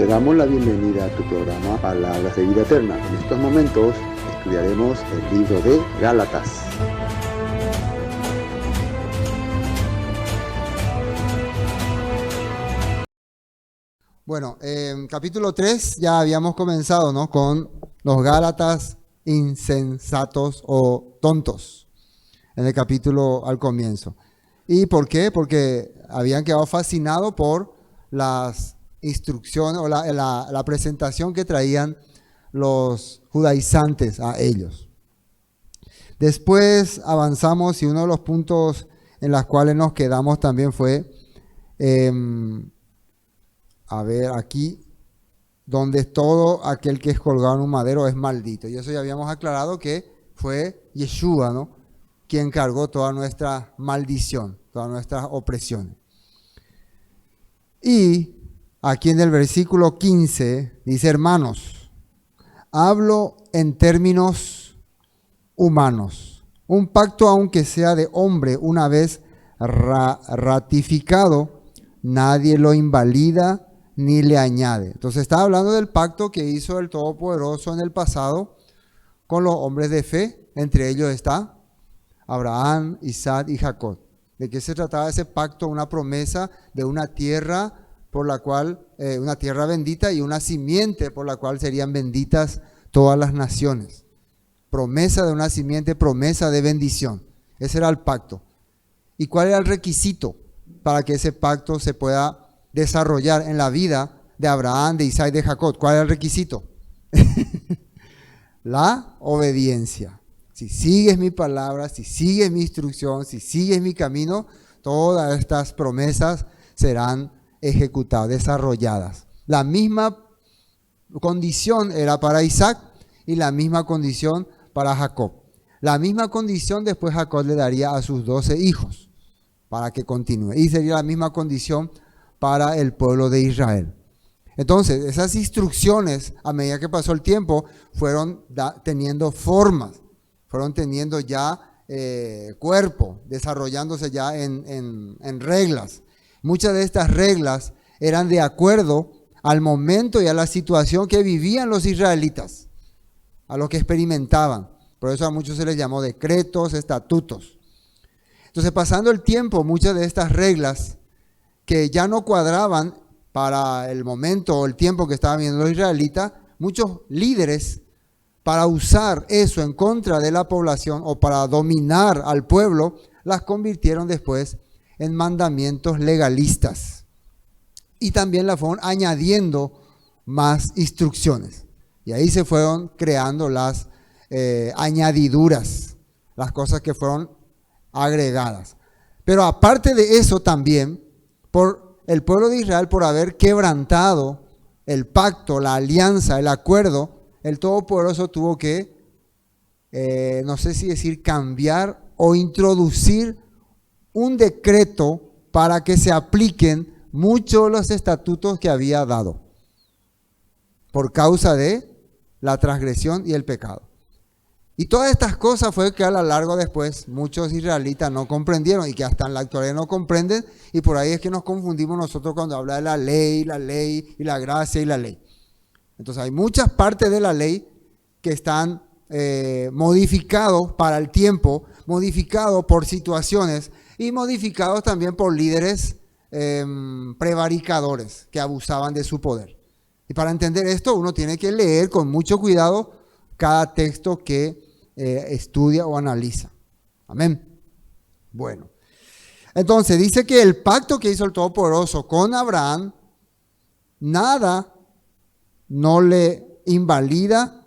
Te damos la bienvenida a tu programa Palabras de Vida Eterna. En estos momentos estudiaremos el libro de Gálatas. Bueno, en capítulo 3 ya habíamos comenzado, ¿no?, con los Gálatas insensatos o tontos, en el capítulo al comienzo. ¿Y por qué? Porque habían quedado fascinados por las instrucciones o la presentación que traían los judaizantes a ellos. Después avanzamos y uno de los puntos en los cuales nos quedamos también fue, aquí, donde todo aquel que es colgado en un madero es maldito. Y eso ya habíamos aclarado que fue Yeshua, ¿no?, quien cargó toda nuestra maldición, todas nuestras opresiones. Y aquí en el versículo 15 dice: hermanos, hablo en términos humanos. Un pacto, aunque sea de hombre, una vez ratificado, nadie lo invalida ni le añade. Entonces está hablando del pacto que hizo el Todopoderoso en el pasado con los hombres de fe. Entre ellos está Abraham, Isaac y Jacob. ¿De qué se trataba ese pacto? Una promesa de una tierra por la cual, una tierra bendita y una simiente por la cual serían benditas todas las naciones. Promesa de una simiente, promesa de bendición. Ese era el pacto. ¿Y cuál era el requisito para que ese pacto se pueda desarrollar en la vida de Abraham, de Isaac y de Jacob? ¿Cuál era el requisito? La obediencia. Si sigues mi palabra, si sigues mi instrucción, si sigues mi camino, todas estas promesas serán ejecutadas, desarrolladas. La misma condición era para Isaac y la misma condición para Jacob. La misma condición después Jacob le daría a sus 12 hijos para que continúe. Y sería la misma condición para el pueblo de Israel. Entonces, esas instrucciones, a medida que pasó el tiempo, fueron teniendo formas, fueron teniendo ya cuerpo, desarrollándose ya en reglas. Muchas de estas reglas eran de acuerdo al momento y a la situación que vivían los israelitas, a lo que experimentaban. Por eso a muchos se les llamó decretos, estatutos. Entonces, pasando el tiempo, muchas de estas reglas que ya no cuadraban para el momento o el tiempo que estaban viviendo los israelitas, muchos líderes, para usar eso en contra de la población o para dominar al pueblo, las convirtieron después en mandamientos legalistas. Y también la fueron añadiendo más instrucciones. Y ahí se fueron creando las añadiduras, las cosas que fueron agregadas. Pero aparte de eso también, por el pueblo de Israel, por haber quebrantado el pacto, la alianza, el acuerdo, el Todopoderoso tuvo que, no sé si decir cambiar o introducir un decreto para que se apliquen muchos de los estatutos que había dado por causa de la transgresión y el pecado. Y todas estas cosas fue que a lo largo después muchos israelitas no comprendieron y que hasta en la actualidad no comprenden, y por ahí es que nos confundimos nosotros cuando habla de la ley y la gracia y la ley. Entonces hay muchas partes de la ley que están modificados para el tiempo, modificados por situaciones y modificados también por líderes prevaricadores que abusaban de su poder. Y para entender esto uno tiene que leer con mucho cuidado cada texto que estudia o analiza. Amén. Bueno, entonces dice que el pacto que hizo el Todopoderoso con Abraham, nada no le invalida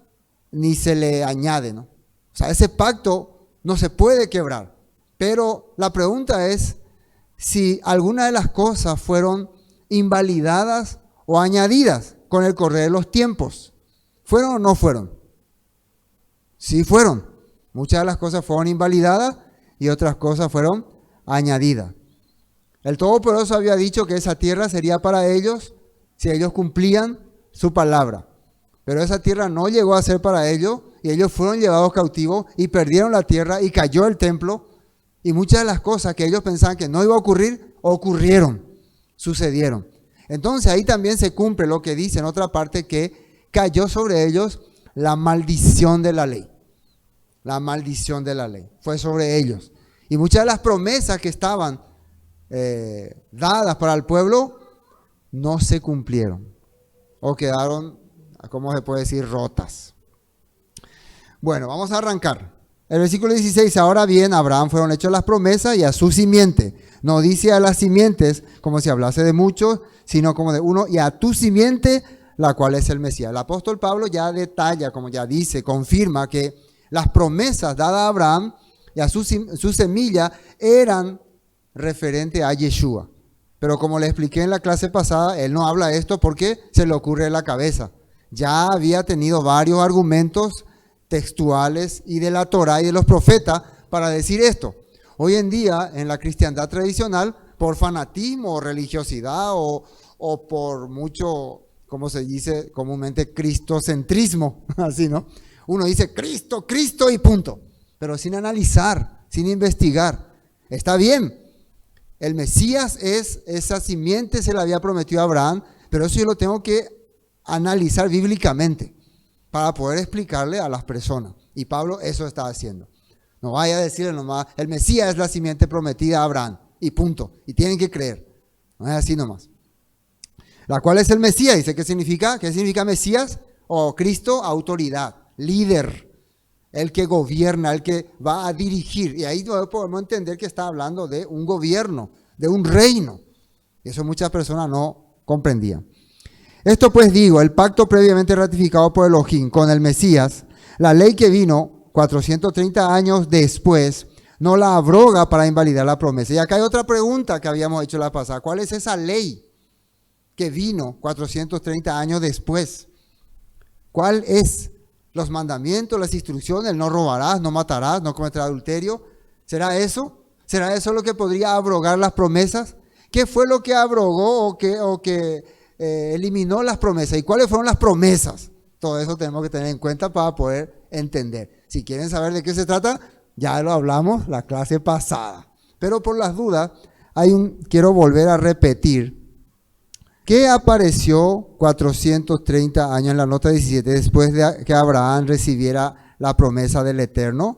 ni se le añade, ¿no? O sea, ese pacto no se puede quebrar. Pero la pregunta es si alguna de las cosas fueron invalidadas o añadidas con el correr de los tiempos. ¿Fueron o no fueron? Sí fueron. Muchas de las cosas fueron invalidadas y otras cosas fueron añadidas. El Todopoderoso había dicho que esa tierra sería para ellos si ellos cumplían su palabra. Pero esa tierra no llegó a ser para ellos y ellos fueron llevados cautivos y perdieron la tierra y cayó el templo. Y muchas de las cosas que ellos pensaban que no iba a ocurrir, ocurrieron, sucedieron. Entonces ahí también se cumple lo que dice en otra parte, que cayó sobre ellos la maldición de la ley. La maldición de la ley fue sobre ellos. Y muchas de las promesas que estaban dadas para el pueblo no se cumplieron o quedaron, ¿cómo se puede decir?, rotas. Bueno, vamos a arrancar. El versículo 16, ahora bien, a Abraham fueron hechas las promesas y a su simiente. No dice a las simientes como si hablase de muchos, sino como de uno, y a tu simiente, la cual es el Mesías. El apóstol Pablo ya detalla, como ya dice, confirma que las promesas dadas a Abraham y a su semilla eran referente a Yeshua. Pero como le expliqué en la clase pasada, él no habla esto porque se le ocurre en la cabeza. Ya había tenido varios argumentos textuales y de la Torá y de los profetas para decir esto. Hoy en día, en la cristiandad tradicional, por fanatismo o religiosidad o por mucho, como se dice comúnmente, cristocentrismo, así, ¿no? Uno dice Cristo, Cristo y punto, pero sin analizar, sin investigar. Está bien, el Mesías es esa simiente, se la había prometido a Abraham, pero eso yo lo tengo que analizar bíblicamente para poder explicarle a las personas. Y Pablo eso está haciendo. No vaya a decirle nomás, el Mesías es la simiente prometida a Abraham, y punto. Y tienen que creer. No es así nomás. La cual es el Mesías, dice, ¿qué significa? ¿Qué significa Mesías? O Cristo, autoridad, líder, el que gobierna, el que va a dirigir. Y ahí podemos entender que está hablando de un gobierno, de un reino. Y eso muchas personas no comprendían. Esto pues digo, el pacto previamente ratificado por Elohim con el Mesías, la ley que vino 430 años después, no la abroga para invalidar la promesa. Y acá hay otra pregunta que habíamos hecho la pasada. ¿Cuál es esa ley que vino 430 años después? ¿Cuál es? Los mandamientos, las instrucciones, no robarás, no matarás, no cometerás adulterio. ¿Será eso? ¿Será eso lo que podría abrogar las promesas? ¿Qué fue lo que abrogó o que eliminó las promesas? ¿Y cuáles fueron las promesas? Todo eso tenemos que tener en cuenta para poder entender. Si quieren saber de qué se trata, ya lo hablamos la clase pasada. Pero por las dudas, quiero volver a repetir que apareció 430 años en la nota 17 después de que Abraham recibiera la promesa del Eterno.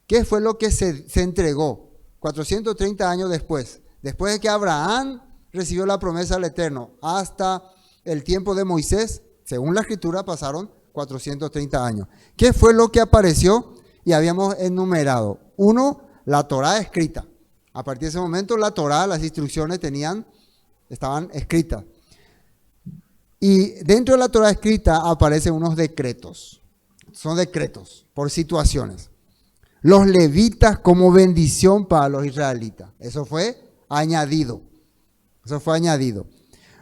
¿Qué fue lo que se entregó 430 años después? Después de que Abraham recibió la promesa del Eterno hasta el tiempo de Moisés, según la Escritura, pasaron 430 años. ¿Qué fue lo que apareció? Y habíamos enumerado. Uno, la Torá escrita. A partir de ese momento, la Torá, las instrucciones estaban escritas. Y dentro de la Torá escrita aparecen unos decretos. Son decretos por situaciones. Los levitas como bendición para los israelitas. Eso fue añadido.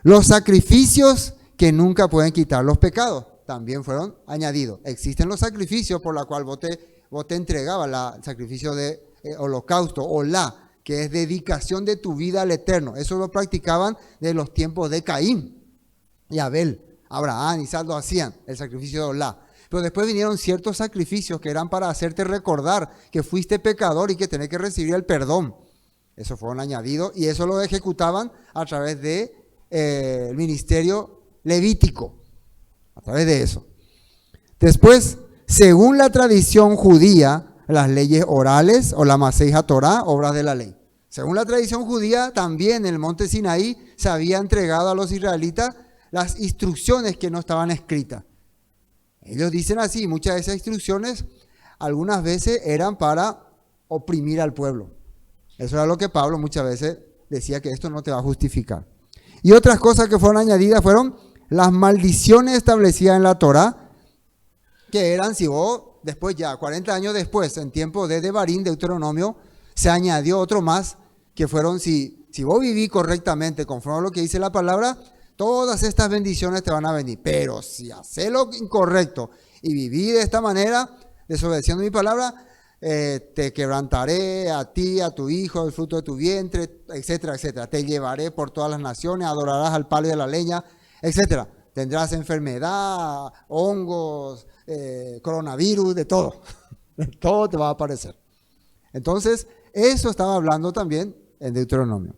Los sacrificios que nunca pueden quitar los pecados también fueron añadidos. Existen los sacrificios por los cuales vos te entregabas el sacrificio de holocausto o que es dedicación de tu vida al Eterno. Eso lo practicaban de los tiempos de Caín y Abel. Abraham y Isaac lo hacían, el sacrificio de Olá. Pero después vinieron ciertos sacrificios que eran para hacerte recordar que fuiste pecador y que tenés que recibir el perdón. Eso fueron añadidos y eso lo ejecutaban a través de el ministerio levítico, a través de eso. Después, según la tradición judía, las leyes orales o la Maseja Torá, obras de la ley. Según la tradición judía, también en el monte Sinaí se había entregado a los israelitas las instrucciones que no estaban escritas. Ellos dicen así, muchas de esas instrucciones algunas veces eran para oprimir al pueblo. Eso era lo que Pablo muchas veces decía, que esto no te va a justificar. Y otras cosas que fueron añadidas fueron las maldiciones establecidas en la Torá, que eran, si vos después ya, 40 años después, en tiempo de Devarim, Deuteronomio, se añadió otro más, que fueron, si vos vivís correctamente, conforme a lo que dice la palabra, todas estas bendiciones te van a venir. Pero si haces lo incorrecto y vivís de esta manera, desobedeciendo mi palabra, te quebrantaré a ti, a tu hijo, el fruto de tu vientre, etcétera, etcétera. Te llevaré por todas las naciones, adorarás al palo y a la leña, etcétera. Tendrás enfermedad, hongos, coronavirus, de todo. Todo te va a aparecer. Entonces, eso estaba hablando también en Deuteronomio.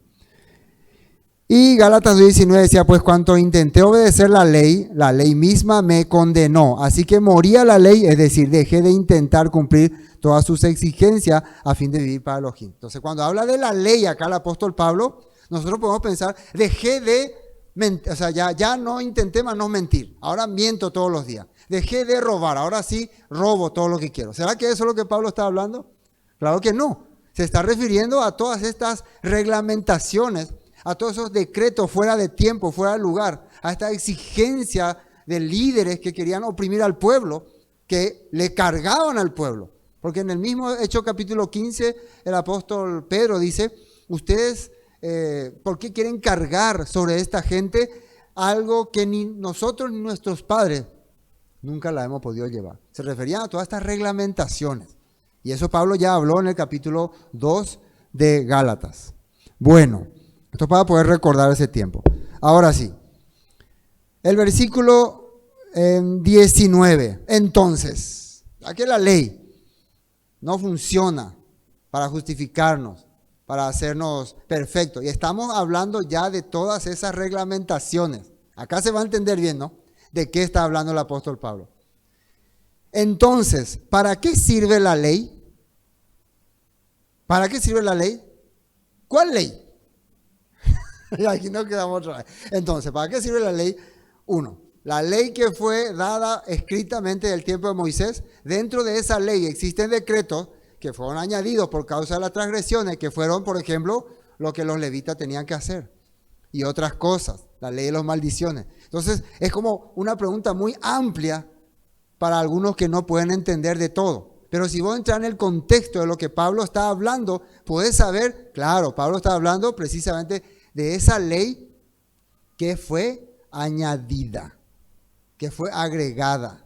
Y Gálatas 2:19 decía, pues cuanto intenté obedecer la ley misma me condenó. Así que morí a la ley, es decir, dejé de intentar cumplir todas sus exigencias a fin de vivir para Elohim. Entonces, cuando habla de la ley acá el apóstol Pablo, nosotros podemos pensar, dejé de mentir, o sea, ya no intenté más no mentir, ahora miento todos los días. Dejé de robar, ahora sí robo todo lo que quiero. ¿Será que eso es lo que Pablo está hablando? Claro que no. Se está refiriendo a todas estas reglamentaciones, a todos esos decretos fuera de tiempo, fuera de lugar, a esta exigencia de líderes que querían oprimir al pueblo, que le cargaban al pueblo. Porque en el mismo Hechos capítulo 15, el apóstol Pedro dice, ustedes, ¿por qué quieren cargar sobre esta gente algo que ni nosotros ni nuestros padres nunca la hemos podido llevar? Se referían a todas estas reglamentaciones. Y eso Pablo ya habló en el capítulo 2 de Gálatas. Bueno, esto para poder recordar ese tiempo. Ahora sí, el versículo 19. Entonces, ya que la ley no funciona para justificarnos, para hacernos perfectos, y estamos hablando ya de todas esas reglamentaciones. Acá se va a entender bien, ¿no? ¿De qué está hablando el apóstol Pablo? Entonces, ¿para qué sirve la ley? ¿Para qué sirve la ley? ¿Cuál ley? Y aquí nos quedamos otra vez. Entonces, ¿para qué sirve la ley? Uno, la ley que fue dada escritamente del tiempo de Moisés. Dentro de esa ley existen decretos que fueron añadidos por causa de las transgresiones, que fueron, por ejemplo, lo que los levitas tenían que hacer. Y otras cosas, la ley de las maldiciones. Entonces, es como una pregunta muy amplia para algunos que no pueden entender de todo. Pero si vos entras en el contexto de lo que Pablo está hablando, podés saber, claro, Pablo está hablando precisamente de esa ley que fue añadida, que fue agregada.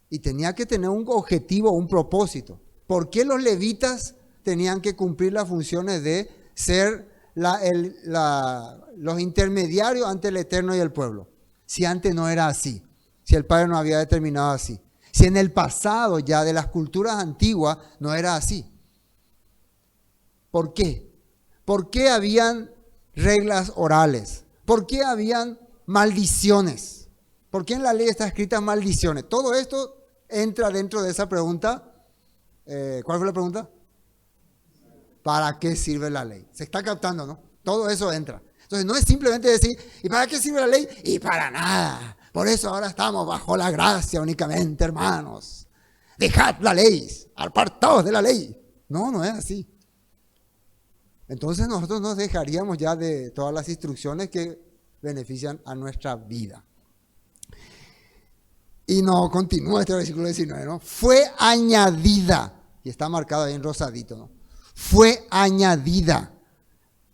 Y tenía que tener un objetivo, un propósito. ¿Por qué los levitas tenían que cumplir las funciones de ser los intermediarios ante el Eterno y el pueblo? Si antes no era así, si el Padre no había determinado así. Si en el pasado ya de las culturas antiguas no era así. ¿Por qué? ¿Por qué habían reglas orales? ¿Por qué habían maldiciones? ¿Por qué en la ley está escritas maldiciones? Todo esto entra dentro de esa pregunta. ¿Cuál fue la pregunta? ¿Para qué sirve la ley? Se está captando, ¿no? Todo eso entra. Entonces no es simplemente decir, ¿y para qué sirve la ley? Y para nada. Por eso ahora estamos bajo la gracia únicamente, hermanos. Dejad la ley, apartaos de la ley. No, no es así. Entonces nosotros nos dejaríamos ya de todas las instrucciones que benefician a nuestra vida. Y no, continúa este versículo 19, ¿no? Fue añadida, y está marcado ahí en rosadito, ¿no? Fue añadida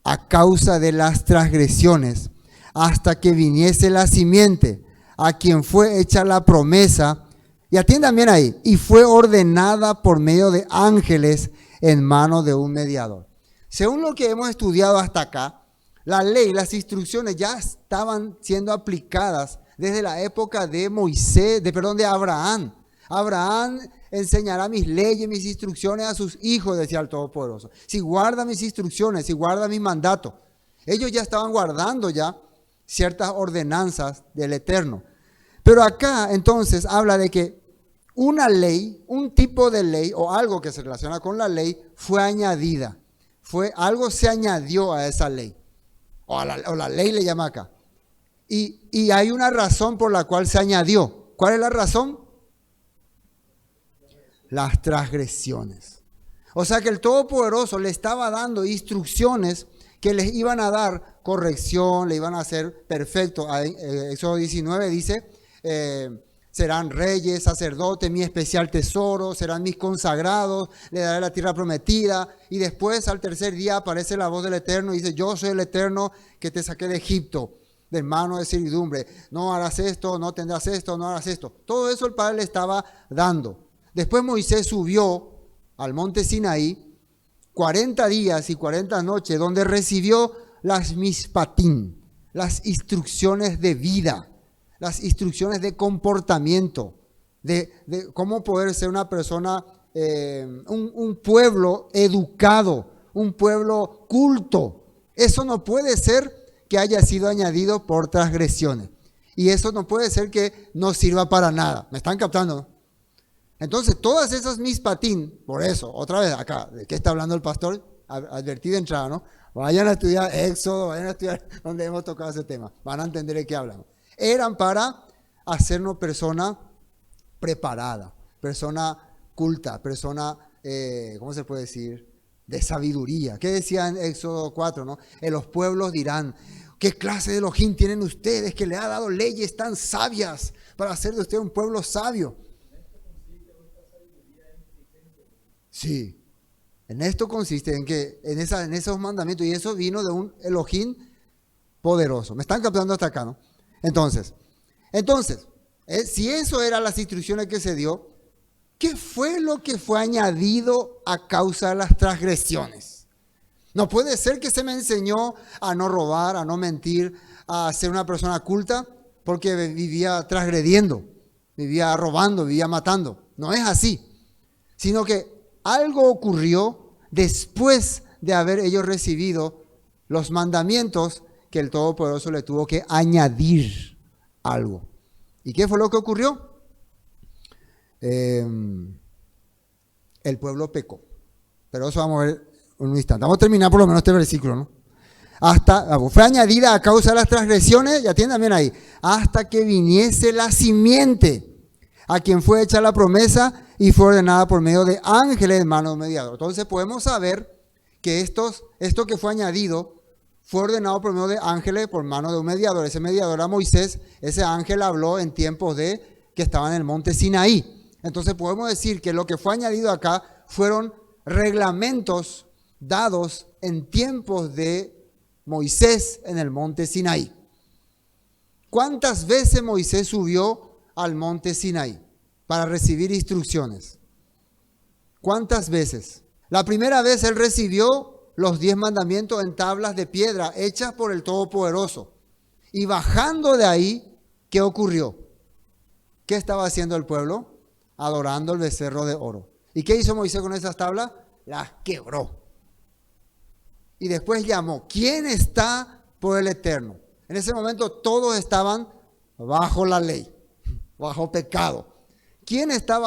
a causa de las transgresiones, hasta que viniese la simiente, a quien fue hecha la promesa, y atiendan bien ahí, y fue ordenada por medio de ángeles en manos de un mediador. Según lo que hemos estudiado hasta acá, la ley, las instrucciones ya estaban siendo aplicadas desde la época de de Abraham. Abraham enseñará mis leyes, mis instrucciones a sus hijos, decía el Todopoderoso. Si guarda mis instrucciones, si guarda mis mandatos. Ellos ya estaban guardando ya ciertas ordenanzas del Eterno. Pero acá entonces habla de que una ley, un tipo de ley o algo que se relaciona con la ley fue añadida. Algo se añadió a esa ley. O la ley le llama acá. Y hay una razón por la cual se añadió. ¿Cuál es la razón? Las transgresiones. O sea que el Todopoderoso le estaba dando instrucciones que les iban a dar corrección, le iban a hacer perfecto. Éxodo 19 dice, serán reyes, sacerdotes, mi especial tesoro, serán mis consagrados, le daré la tierra prometida. Y después al tercer día aparece la voz del Eterno y dice, yo soy el Eterno que te saqué de Egipto, de mano de servidumbre. No harás esto, no tendrás esto, no harás esto. Todo eso el Padre le estaba dando. Después Moisés subió al monte Sinaí 40 días y 40 noches donde recibió las mishpatim, las instrucciones de vida, las instrucciones de comportamiento, de cómo poder ser una persona, un pueblo educado, un pueblo culto. Eso no puede ser que haya sido añadido por transgresiones. Y eso no puede ser que no sirva para nada. ¿Me están captando? Entonces, todas esas mispatín, por eso, otra vez acá, ¿de qué está hablando el pastor? Advertí de entrada, ¿no? Vayan a estudiar Éxodo, vayan a estudiar donde hemos tocado ese tema. Van a entender de qué hablamos. Eran para hacernos persona preparada, persona culta, persona, ¿cómo se puede decir? De sabiduría. ¿Qué decía en Éxodo 4, no? En los pueblos dirán, ¿qué clase de Elohim tienen ustedes que le ha dado leyes tan sabias para hacer de usted un pueblo sabio? Sí, en esto consiste en que en esos mandamientos, y eso vino de un Elohim poderoso. ¿Me están captando hasta acá, no? Entonces, si eso eran las instrucciones que se dio, ¿qué fue lo que fue añadido a causa de las transgresiones? No puede ser que se me enseñó a no robar, a no mentir, a ser una persona culta, porque vivía transgrediendo, vivía robando, vivía matando. No es así, sino que algo ocurrió después de haber ellos recibido los mandamientos que el Todopoderoso le tuvo que añadir algo. ¿Y qué fue lo que ocurrió? El pueblo pecó. Pero eso vamos a ver en un instante. Vamos a terminar por lo menos este versículo, ¿no? Fue añadida a causa de las transgresiones, ya tienen también ahí, hasta que viniese la simiente, a quien fue hecha la promesa y fue ordenada por medio de ángeles, mano de mediador. Entonces podemos saber que esto que fue añadido fue ordenado por medio de ángeles, por mano de un mediador. Ese mediador era Moisés. Ese ángel habló en tiempos de que estaban en el monte Sinaí. Entonces podemos decir que lo que fue añadido acá fueron reglamentos dados en tiempos de Moisés en el monte Sinaí. ¿Cuántas veces Moisés subió al monte Sinaí para recibir instrucciones? ¿Cuántas veces? La primera vez él recibió los 10 mandamientos en tablas de piedra hechas por el Todopoderoso. Y bajando de ahí, ¿qué ocurrió? ¿Qué estaba haciendo el pueblo? Adorando el becerro de oro. ¿Y qué hizo Moisés con esas tablas? Las quebró. Y después llamó, ¿quién está por el Eterno? En ese momento todos estaban bajo la ley, bajo pecado. ¿Quién está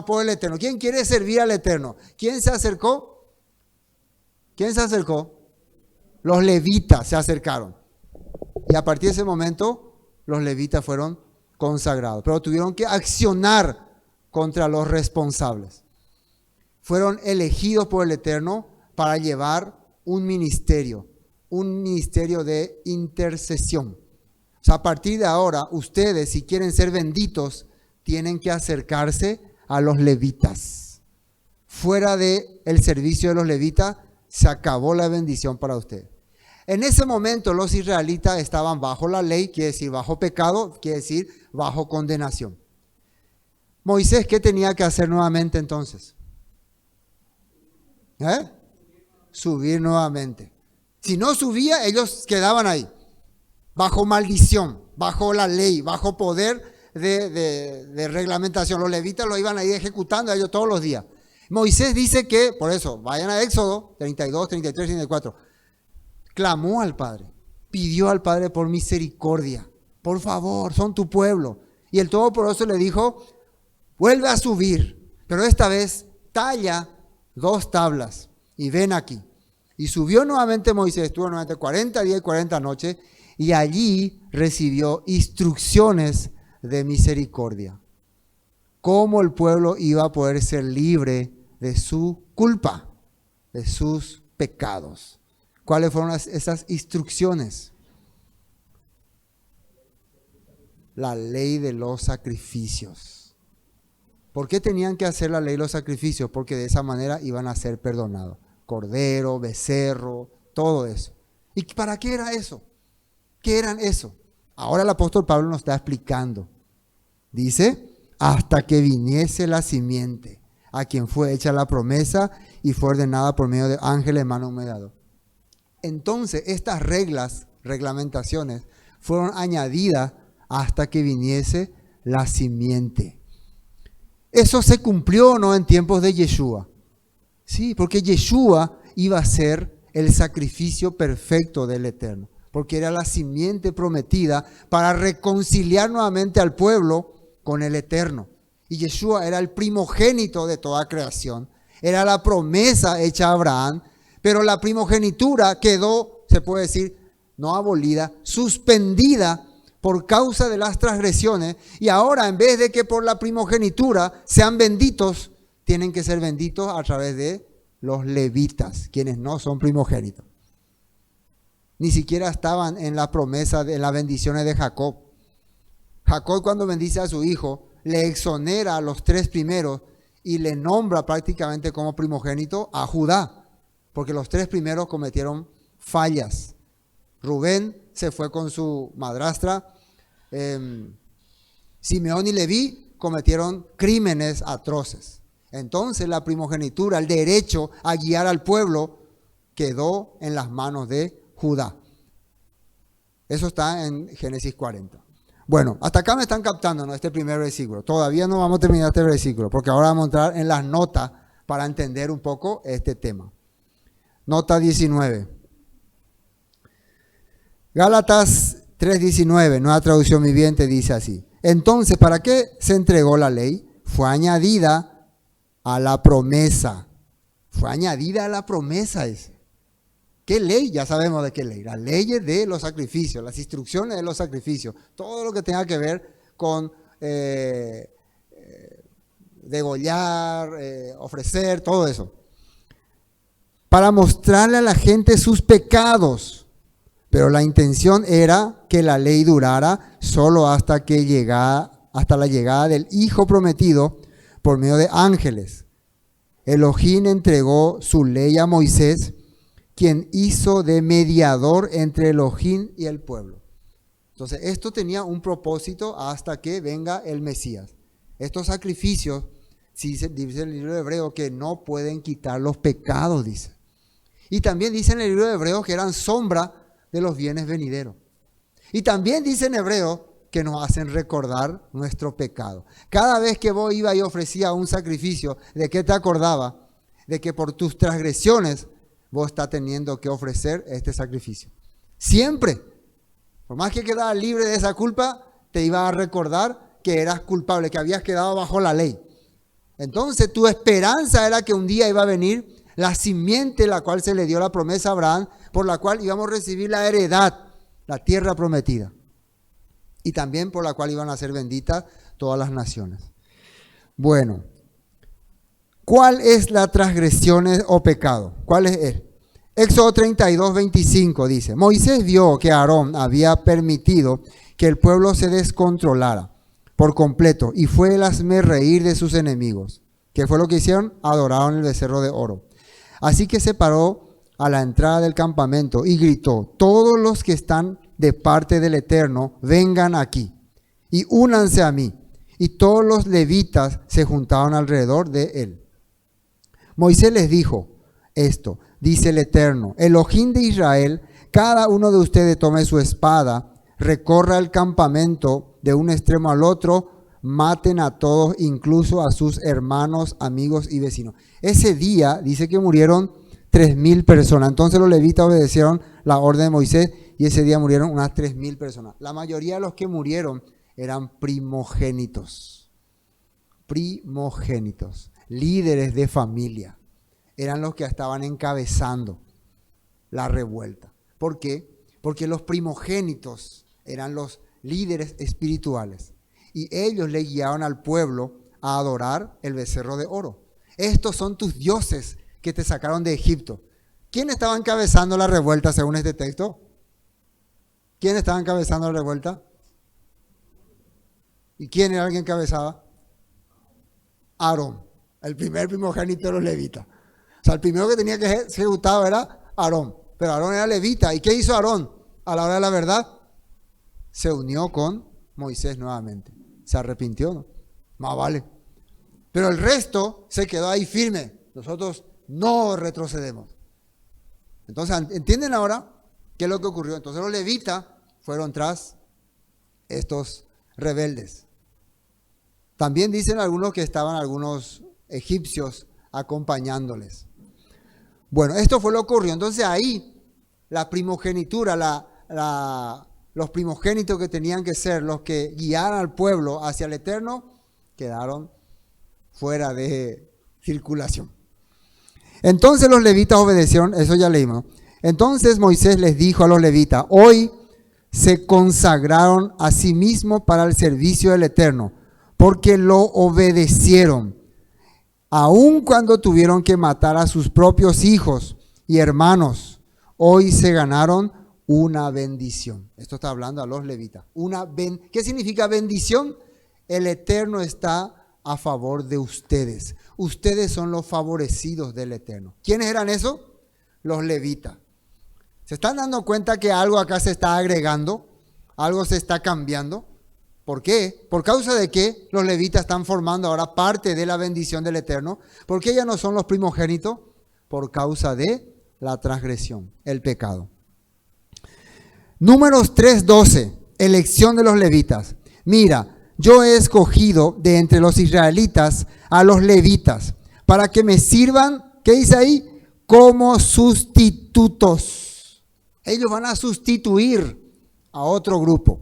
por el Eterno? ¿Quién quiere servir al Eterno? ¿Quién se acercó? ¿Quién se acercó? Los levitas se acercaron. Y a partir de ese momento, los levitas fueron consagrados. Pero tuvieron que accionar contra los responsables. Fueron elegidos por el Eterno para llevar un ministerio de intercesión. O sea, a partir de ahora, ustedes, si quieren ser benditos, tienen que acercarse a los levitas. Fuera del servicio de los levitas, se acabó la bendición para usted. En ese momento los israelitas estaban bajo la ley, quiere decir bajo pecado, quiere decir bajo condenación. Moisés, ¿qué tenía que hacer nuevamente entonces? Subir nuevamente. Si no subía, ellos quedaban ahí, bajo maldición, bajo la ley, bajo poder de reglamentación. Los levitas lo iban a ir ejecutando a ellos todos los días. Moisés dice que, por eso, vayan a Éxodo 32, 33, 34. Clamó al Padre, pidió al Padre por misericordia. Por favor, son tu pueblo. Y el Todopoderoso le dijo, vuelve a subir, pero esta vez talla 2 tablas y ven aquí. Y subió nuevamente Moisés, estuvo nuevamente 40 días y 40 noches, y allí recibió instrucciones de misericordia. Cómo el pueblo iba a poder ser libre de su culpa, de sus pecados. ¿Cuáles fueron esas instrucciones? La ley de los sacrificios. ¿Por qué tenían que hacer la ley de los sacrificios? Porque de esa manera iban a ser perdonados. Cordero, becerro, todo eso. ¿Y para qué era eso? ¿Qué eran eso? Ahora el apóstol Pablo nos está explicando. Dice, hasta que viniese la simiente, a quien fue hecha la promesa y fue ordenada por medio de ángeles, mano de mediador. Entonces, estas reglamentaciones, fueron añadidas hasta que viniese la simiente. Eso se cumplió, ¿no?, en tiempos de Yeshua. Sí, porque Yeshua iba a ser el sacrificio perfecto del Eterno. porque era la simiente prometida para reconciliar nuevamente al pueblo con el Eterno. Y Yeshua era el primogénito de toda creación, era la promesa hecha a Abraham, pero la primogenitura quedó, se puede decir, no abolida, suspendida por causa de las transgresiones, y ahora en vez de que por la primogenitura sean benditos, tienen que ser benditos a través de los levitas, quienes no son primogénitos. Ni siquiera estaban en la promesa de las bendiciones de Jacob. Jacob, cuando bendice a su hijo, le exonera a los 3 primeros y le nombra prácticamente como primogénito a Judá, porque los 3 primeros cometieron fallas. Rubén se fue con su madrastra, Simeón y Leví cometieron crímenes atroces. Entonces la primogenitura, el derecho a guiar al pueblo, quedó en las manos de Judá. Eso está en Génesis 40. Bueno, hasta acá me están captando, ¿no? Este primer versículo. Todavía no vamos a terminar este versículo, porque ahora vamos a entrar en las notas para entender un poco este tema. Nota 19. Gálatas 3:19, nueva traducción viviente, dice así. Entonces, ¿para qué se entregó la ley? Fue añadida a la promesa. Fue añadida a la promesa ese. ¿Qué ley? Ya sabemos de qué ley. Las leyes de los sacrificios, las instrucciones de los sacrificios. Todo lo que tenga que ver con degollar, ofrecer, todo eso. Para mostrarle a la gente sus pecados. Pero la intención era que la ley durara solo hasta la llegada del Hijo prometido por medio de ángeles. Elohim entregó su ley a Moisés, quien hizo de mediador entre Elohim y el pueblo. Entonces, esto tenía un propósito hasta que venga el Mesías. Estos sacrificios, dice el libro de Hebreos, que no pueden quitar los pecados, dice. Y también dice en el libro de Hebreos que eran sombra de los bienes venideros. Y también dice en Hebreos que nos hacen recordar nuestro pecado. Cada vez que vos ibas y ofrecías un sacrificio, ¿de qué te acordaba? De que por tus transgresiones vos estás teniendo que ofrecer este sacrificio. Siempre. Por más que quedabas libre de esa culpa, te iba a recordar que eras culpable, que habías quedado bajo la ley. Entonces tu esperanza era que un día iba a venir la simiente, la cual se le dio la promesa a Abraham, por la cual íbamos a recibir la heredad, la tierra prometida. Y también por la cual iban a ser benditas todas las naciones. Bueno, ¿cuál es la transgresión o pecado? ¿Cuál es él? Éxodo 32:25 dice, Moisés vio que Aarón había permitido que el pueblo se descontrolara por completo y fue el hazmerreír de sus enemigos. ¿Qué fue lo que hicieron? Adoraron el becerro de oro. Así que se paró a la entrada del campamento y gritó, todos los que están de parte del Eterno, vengan aquí y únanse a mí. Y todos los levitas se juntaron alrededor de él. Moisés les dijo esto, dice el Eterno, Elohim de Israel, cada uno de ustedes tome su espada, recorra el campamento de un extremo al otro, maten a todos, incluso a sus hermanos, amigos y vecinos. Ese día dice que murieron 3,000 personas. Entonces los levitas obedecieron la orden de Moisés y ese día murieron unas 3,000 personas. La mayoría de los que murieron eran primogénitos. Primogénitos, líderes de familia. Eran los que estaban encabezando la revuelta. ¿Por qué? Porque los primogénitos eran los líderes espirituales. Y ellos le guiaban al pueblo a adorar el becerro de oro. Estos son tus dioses que te sacaron de Egipto. ¿Quién estaba encabezando la revuelta según este texto? ¿Quién estaba encabezando la revuelta? ¿Y quién era el que encabezaba? Aarón, el primer primogénito de los levitas. O sea, el primero que tenía que ser ejecutado era Aarón. Pero Aarón era levita. ¿Y qué hizo Aarón? A la hora de la verdad, se unió con Moisés nuevamente. Se arrepintió, ¿no? Más vale. Pero el resto se quedó ahí firme. Nosotros no retrocedemos. Entonces, ¿entienden ahora qué es lo que ocurrió? Entonces los levitas fueron tras estos rebeldes. También dicen algunos que estaban algunos egipcios acompañándoles. Bueno, esto fue lo que ocurrió. Entonces ahí la primogenitura, los primogénitos que tenían que ser los que guiaran al pueblo hacia el Eterno, quedaron fuera de circulación. Entonces los levitas obedecieron, eso ya leímos. Entonces Moisés les dijo a los levitas: hoy se consagraron a sí mismos para el servicio del Eterno, porque lo obedecieron, aun cuando tuvieron que matar a sus propios hijos y hermanos. Hoy se ganaron una bendición. Esto está hablando a los levitas. ¿Qué significa bendición? El Eterno está a favor de ustedes. Ustedes son los favorecidos del Eterno. ¿Quiénes eran esos? Los levitas. ¿Se están dando cuenta que algo acá se está agregando? Algo se está cambiando. ¿Por qué? ¿Por causa de qué los levitas están formando ahora parte de la bendición del Eterno? ¿Por qué ya no son los primogénitos? Por causa de la transgresión, el pecado. Números 3:12, elección de los levitas. Mira, yo he escogido de entre los israelitas a los levitas para que me sirvan, ¿qué dice ahí? Como sustitutos. Ellos van a sustituir a otro grupo.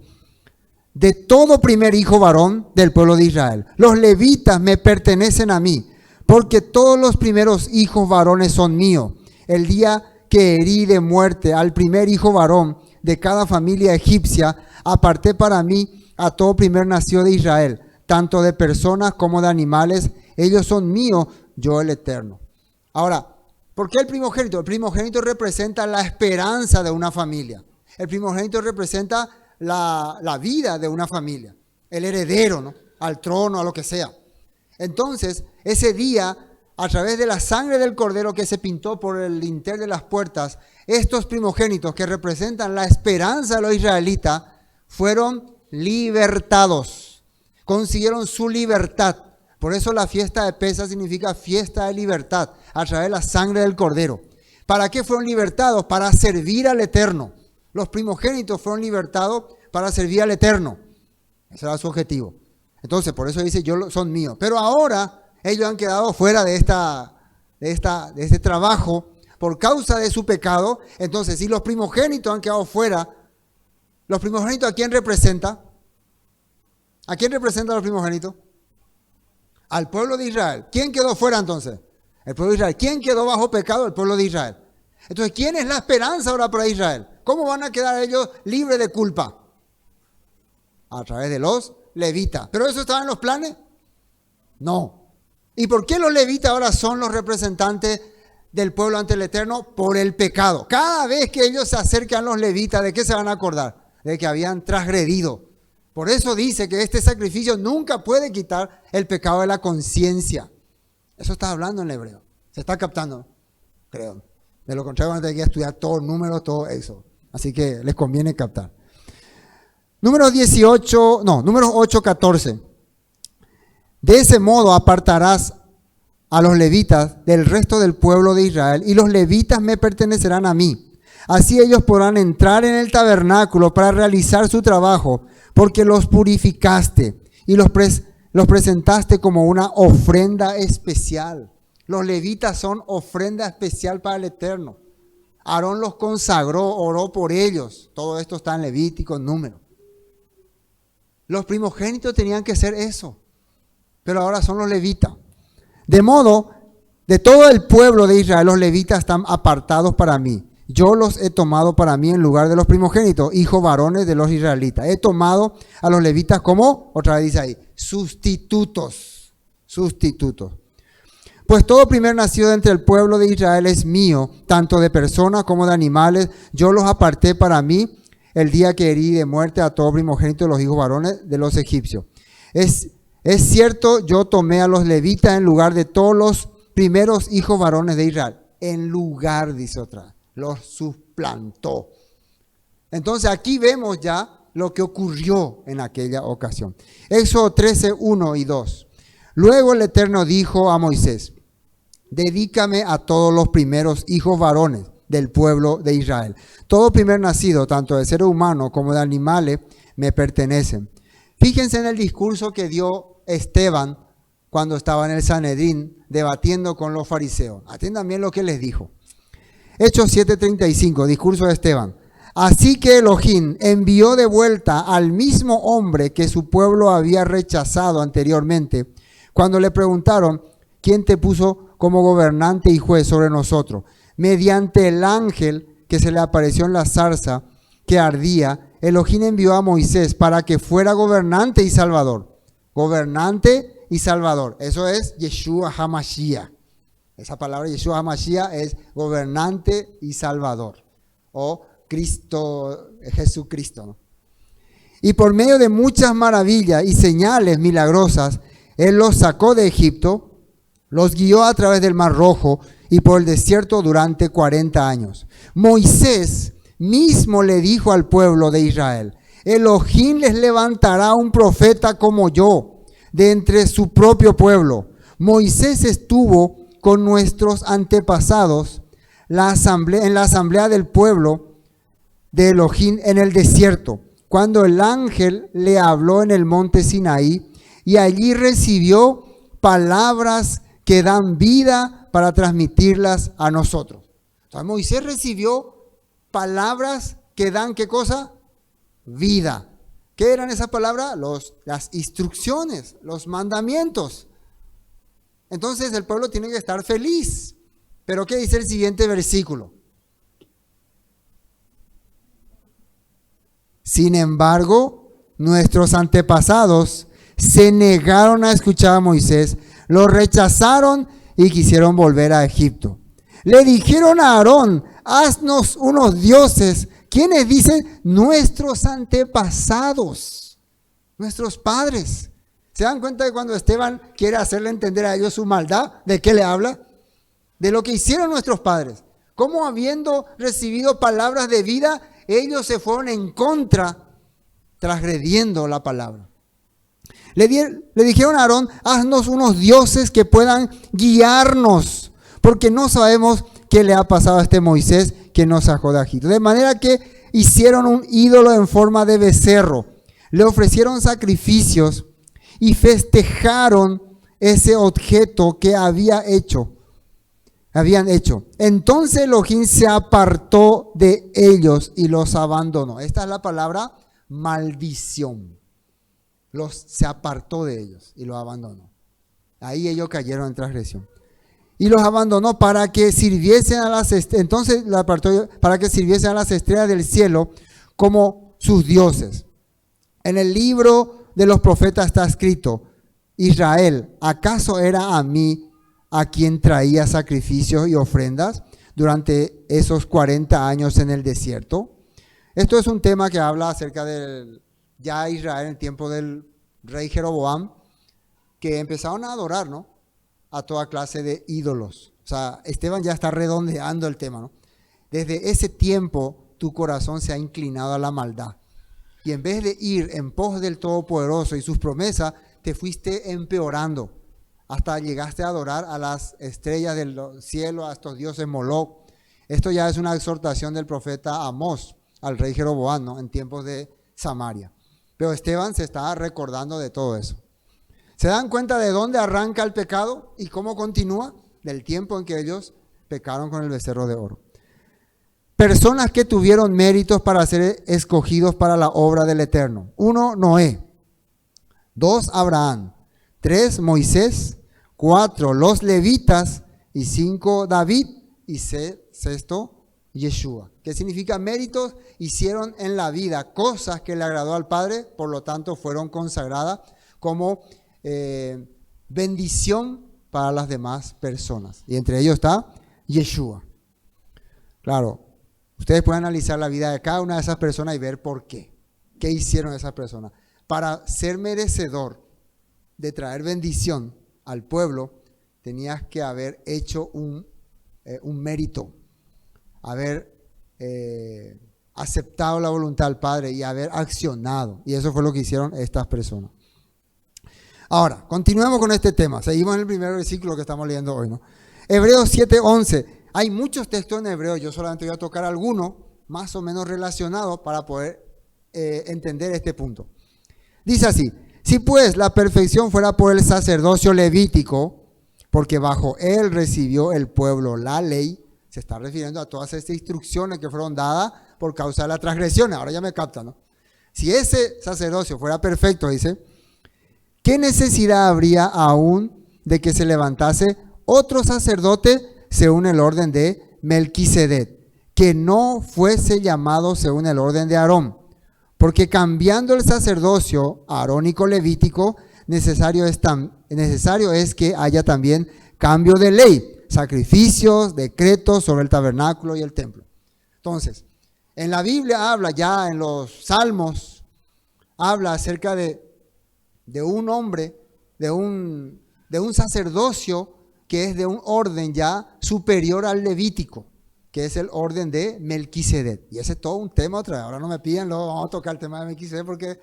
De todo primer hijo varón del pueblo de Israel. Los levitas me pertenecen a mí, porque todos los primeros hijos varones son míos. El día que herí de muerte al primer hijo varón de cada familia egipcia, aparté para mí a todo primer nacido de Israel, tanto de personas como de animales. Ellos son míos, yo el Eterno. Ahora, ¿por qué el primogénito? El primogénito representa la esperanza de una familia. El primogénito representa la vida de una familia, el heredero, ¿no? Al trono, a lo que sea. Entonces, ese día, a través de la sangre del cordero que se pintó por el lintel de las puertas, estos primogénitos que representan la esperanza de los israelitas fueron libertados, consiguieron su libertad. Por eso la fiesta de Pesaj significa fiesta de libertad, a través de la sangre del cordero. ¿Para qué fueron libertados? Para servir al Eterno. Los primogénitos fueron libertados para servir al Eterno. Ese era su objetivo. Entonces, por eso dice, son míos. Pero ahora ellos han quedado fuera de este trabajo por causa de su pecado. Entonces, si los primogénitos han quedado fuera, ¿los primogénitos a quién representa? ¿A quién representa los primogénitos? Al pueblo de Israel. ¿Quién quedó fuera entonces? El pueblo de Israel. ¿Quién quedó bajo pecado? El pueblo de Israel. Entonces, ¿quién es la esperanza ahora para Israel? ¿Cómo van a quedar ellos libres de culpa? A través de los levitas. ¿Pero eso estaba en los planes? No. ¿Y por qué los levitas ahora son los representantes del pueblo ante el Eterno? Por el pecado. Cada vez que ellos se acercan los levitas, ¿de qué se van a acordar? De que habían transgredido. Por eso dice que este sacrificio nunca puede quitar el pecado de la conciencia. Eso está hablando en hebreo. ¿Se está captando? Creo. De lo contrario, van a tener que estudiar todo números, todo eso. Así que les conviene captar. Números 8:14. De ese modo apartarás a los levitas del resto del pueblo de Israel, y los levitas me pertenecerán a mí. Así ellos podrán entrar en el tabernáculo para realizar su trabajo, porque los purificaste y los presentaste como una ofrenda especial. Los levitas son ofrenda especial para el Eterno. Aarón los consagró, oró por ellos. Todo esto está en Levítico, en Números. Los primogénitos tenían que ser eso, pero ahora son los levitas. De modo, de todo el pueblo de Israel, los levitas están apartados para mí. Yo los he tomado para mí en lugar de los primogénitos, hijos varones de los israelitas. He tomado a los levitas como, otra vez dice ahí, sustitutos. Pues todo primer nacido entre el pueblo de Israel es mío, tanto de personas como de animales. Yo los aparté para mí el día que herí de muerte a todo primogénito de los hijos varones de los egipcios. Es cierto, yo tomé a los levitas en lugar de todos los primeros hijos varones de Israel. En lugar, dice otra, los suplantó. Entonces aquí vemos ya lo que ocurrió en aquella ocasión. Éxodo 13, 1 y 2. Luego el Eterno dijo a Moisés: dedícame a todos los primeros hijos varones del pueblo de Israel. Todo primer nacido, tanto de ser humano como de animales, me pertenecen. Fíjense en el discurso que dio Esteban cuando estaba en el Sanedrín debatiendo con los fariseos. Atiendan bien lo que les dijo. Hechos 7:35, discurso de Esteban. Así que Elohim envió de vuelta al mismo hombre que su pueblo había rechazado anteriormente, cuando le preguntaron, ¿quién te puso como gobernante y juez sobre nosotros? Mediante el ángel que se le apareció en la zarza que ardía, Elohim envió a Moisés para que fuera gobernante y salvador. Gobernante y salvador. Eso es Yeshua HaMashiach. Esa palabra Yeshua HaMashiach es gobernante y salvador. O Cristo, Jesucristo, ¿no? Y por medio de muchas maravillas y señales milagrosas, Él los sacó de Egipto, los guió a través del Mar Rojo y por el desierto durante 40 años. Moisés mismo le dijo al pueblo de Israel, Elohim les levantará un profeta como yo, de entre su propio pueblo. Moisés estuvo con nuestros antepasados en la asamblea del pueblo de Elohim en el desierto, cuando el ángel le habló en el monte Sinaí, y allí recibió palabras que dan vida para transmitirlas a nosotros. O sea, Moisés recibió palabras que dan, ¿qué cosa? Vida. ¿Qué eran esas palabras? Las instrucciones, los mandamientos. Entonces el pueblo tiene que estar feliz. Pero ¿qué dice el siguiente versículo? Sin embargo, nuestros antepasados se negaron a escuchar a Moisés, lo rechazaron y quisieron volver a Egipto. Le dijeron a Aarón, haznos unos dioses. ¿Quiénes dicen? Nuestros antepasados, nuestros padres. ¿Se dan cuenta de cuando Esteban quiere hacerle entender a ellos su maldad? ¿De qué le habla? De lo que hicieron nuestros padres. Cómo habiendo recibido palabras de vida, ellos se fueron en contra, transgrediendo la palabra. Le dijeron a Aarón, haznos unos dioses que puedan guiarnos, porque no sabemos qué le ha pasado a este Moisés que nos sacó de Egipto. De manera que hicieron un ídolo en forma de becerro, le ofrecieron sacrificios y festejaron ese objeto que habían hecho. Entonces Elohim se apartó de ellos y los abandonó. Esta es la palabra maldición. Se apartó de ellos y los abandonó. Ahí ellos cayeron en transgresión. Y los abandonó para que sirviesen a las estrellas. Entonces la apartó para que sirviesen a las estrellas del cielo como sus dioses. En el libro de los profetas está escrito, Israel, ¿acaso era a mí a quien traía sacrificios y ofrendas durante esos 40 años en el desierto? Esto es un tema que habla acerca de ya Israel en el tiempo del rey Jeroboam, que empezaron a adorar, ¿no?, a toda clase de ídolos. O sea, Esteban ya está redondeando el tema, ¿no? Desde ese tiempo tu corazón se ha inclinado a la maldad. Y en vez de ir en pos del Todopoderoso y sus promesas, te fuiste empeorando. Hasta llegaste a adorar a las estrellas del cielo, a estos dioses Moloch. Esto ya es una exhortación del profeta Amós al rey Jeroboam, ¿no?, en tiempos de Samaria. Pero Esteban se está recordando de todo eso. ¿Se dan cuenta de dónde arranca el pecado y cómo continúa? Del tiempo en que ellos pecaron con el becerro de oro. Personas que tuvieron méritos para ser escogidos para la obra del Eterno. 1, Noé. 2, Abraham. 3, Moisés. 4, los levitas. Y 5, David. Y 6, Yeshua. ¿Qué significa méritos? Hicieron en la vida cosas que le agradó al Padre, por lo tanto fueron consagradas como bendición para las demás personas. Y entre ellos está Yeshua. Claro, ustedes pueden analizar la vida de cada una de esas personas y ver por qué. ¿Qué hicieron esas personas? Para ser merecedor de traer bendición al pueblo, tenías que haber hecho un mérito, haber aceptado la voluntad del Padre y haber accionado. Y eso fue lo que hicieron estas personas. Ahora, continuemos con este tema. Seguimos en el primer versículo que estamos leyendo hoy, ¿no? Hebreos 7:11. Hay muchos textos en hebreo, yo solamente voy a tocar algunos más o menos relacionados para poder entender este punto. Dice así: si pues la perfección fuera por el sacerdocio levítico, porque bajo él recibió el pueblo la ley, se está refiriendo a todas estas instrucciones que fueron dadas por causa de la transgresión. Ahora ya me capta, ¿no? Si ese sacerdocio fuera perfecto, dice, ¿qué necesidad habría aún de que se levantase otro sacerdote según el orden de Melquisedec, que no fuese llamado según el orden de Aarón? Porque cambiando el sacerdocio arónico-levítico, necesario es que haya también cambio de ley, sacrificios, decretos sobre el tabernáculo y el templo. Entonces, en la Biblia habla ya, en los Salmos, habla acerca de un hombre, de un sacerdocio que es de un orden ya superior al levítico, que es el orden de Melquisedec. Y ese es todo un tema otra vez. Ahora no me piden, luego vamos a tocar el tema de Melquisedec porque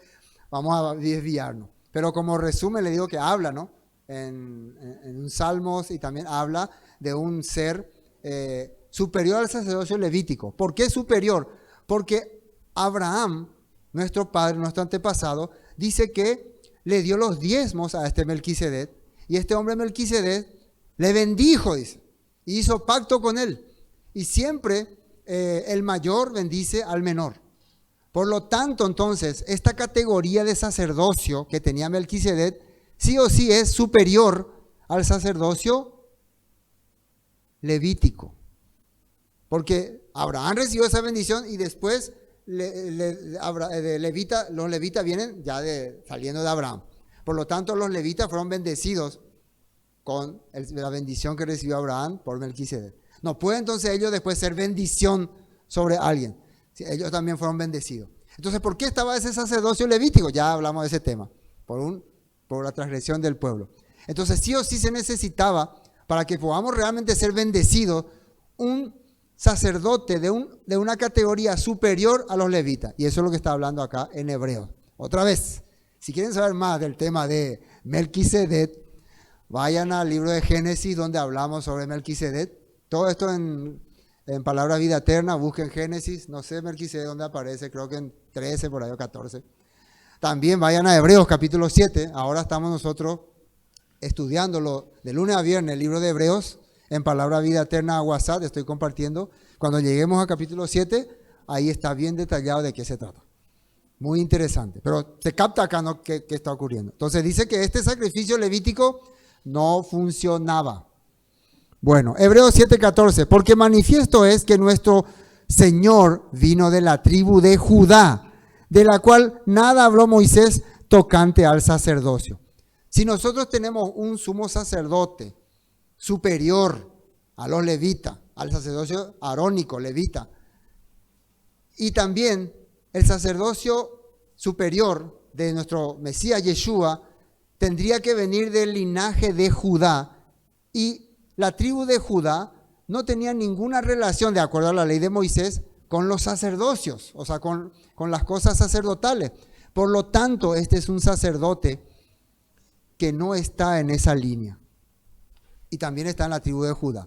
vamos a desviarnos. Pero como resumen le digo que habla, ¿no? En Salmos, y también habla de un ser superior al sacerdocio levítico. ¿Por qué superior? Porque Abraham, nuestro padre, nuestro antepasado, dice que le dio los diezmos a este Melquisedec, y este hombre Melquisedec le bendijo, dice, y hizo pacto con él. Y siempre el mayor bendice al menor. Por lo tanto, entonces, esta categoría de sacerdocio que tenía Melquisedec, sí o sí es superior al sacerdocio levítico. Porque Abraham recibió esa bendición y después los levitas vienen ya saliendo de Abraham. Por lo tanto, los levitas fueron bendecidos con la bendición que recibió Abraham por Melquisedec. No puede entonces ellos después ser bendición sobre alguien. Ellos también fueron bendecidos. Entonces, ¿por qué estaba ese sacerdocio levítico? Ya hablamos de ese tema, por la transgresión del pueblo. Entonces, sí o sí se necesitaba, para que podamos realmente ser bendecidos, un sacerdote de una categoría superior a los levitas. Y eso es lo que está hablando acá en Hebreos. Otra vez, si quieren saber más del tema de Melquisedec, vayan al libro de Génesis donde hablamos sobre Melquisedec. Todo esto en Palabra Vida Eterna, busquen Génesis, no sé Melquisedec dónde aparece, creo que en 13 por ahí o 14. También vayan a Hebreos capítulo 7, ahora estamos nosotros estudiándolo de lunes a viernes, el libro de Hebreos, en Palabra Vida Eterna a WhatsApp, estoy compartiendo. Cuando lleguemos a capítulo 7, ahí está bien detallado de qué se trata. Muy interesante, pero se capta acá, ¿no?, qué está ocurriendo. Entonces dice que este sacrificio levítico no funcionaba. Bueno, Hebreos 7:14, porque manifiesto es que nuestro Señor vino de la tribu de Judá, de la cual nada habló Moisés tocante al sacerdocio. Si nosotros tenemos un sumo sacerdote superior a los levitas, al sacerdocio arónico levita, y también el sacerdocio superior de nuestro Mesías Yeshua tendría que venir del linaje de Judá, y la tribu de Judá no tenía ninguna relación, de acuerdo a la ley de Moisés, con los sacerdocios, o sea, con las cosas sacerdotales. Por lo tanto, este es un sacerdote que no está en esa línea. Y también está en la tribu de Judá.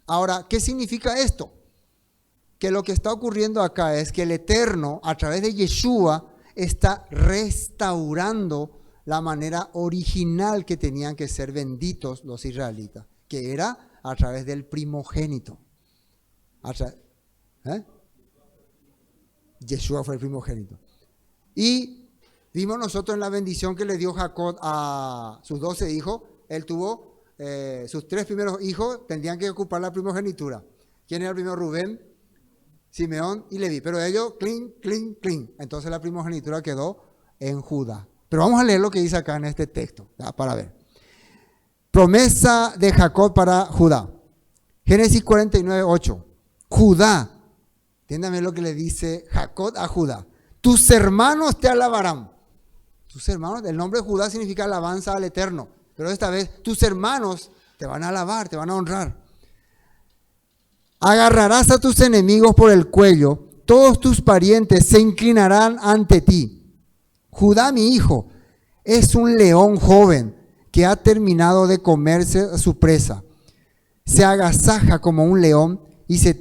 Ahora, ¿qué significa esto? Que lo que está ocurriendo acá es que el Eterno, a través de Yeshua, está restaurando la manera original que tenían que ser benditos los israelitas, que era a través del primogénito. Yeshua fue el primogénito. Y vimos nosotros en la bendición que le dio Jacob a sus 12 hijos. Él tuvo sus 3 primeros hijos, tendrían que ocupar la primogenitura. ¿Quién era el primero? Rubén, Simeón y Leví. Pero ellos, clean. Entonces la primogenitura quedó en Judá. Pero vamos a leer lo que dice acá en este texto, para ver. Promesa de Jacob para Judá. Génesis 49:8. Judá. Entiéndame lo que le dice Jacob a Judá. Tus hermanos te alabarán. Tus hermanos, el nombre de Judá significa alabanza al Eterno. Pero esta vez tus hermanos te van a alabar, te van a honrar. Agarrarás a tus enemigos por el cuello. Todos tus parientes se inclinarán ante ti. Judá, mi hijo, es un león joven que ha terminado de comerse a su presa. Se agasaja como un león y se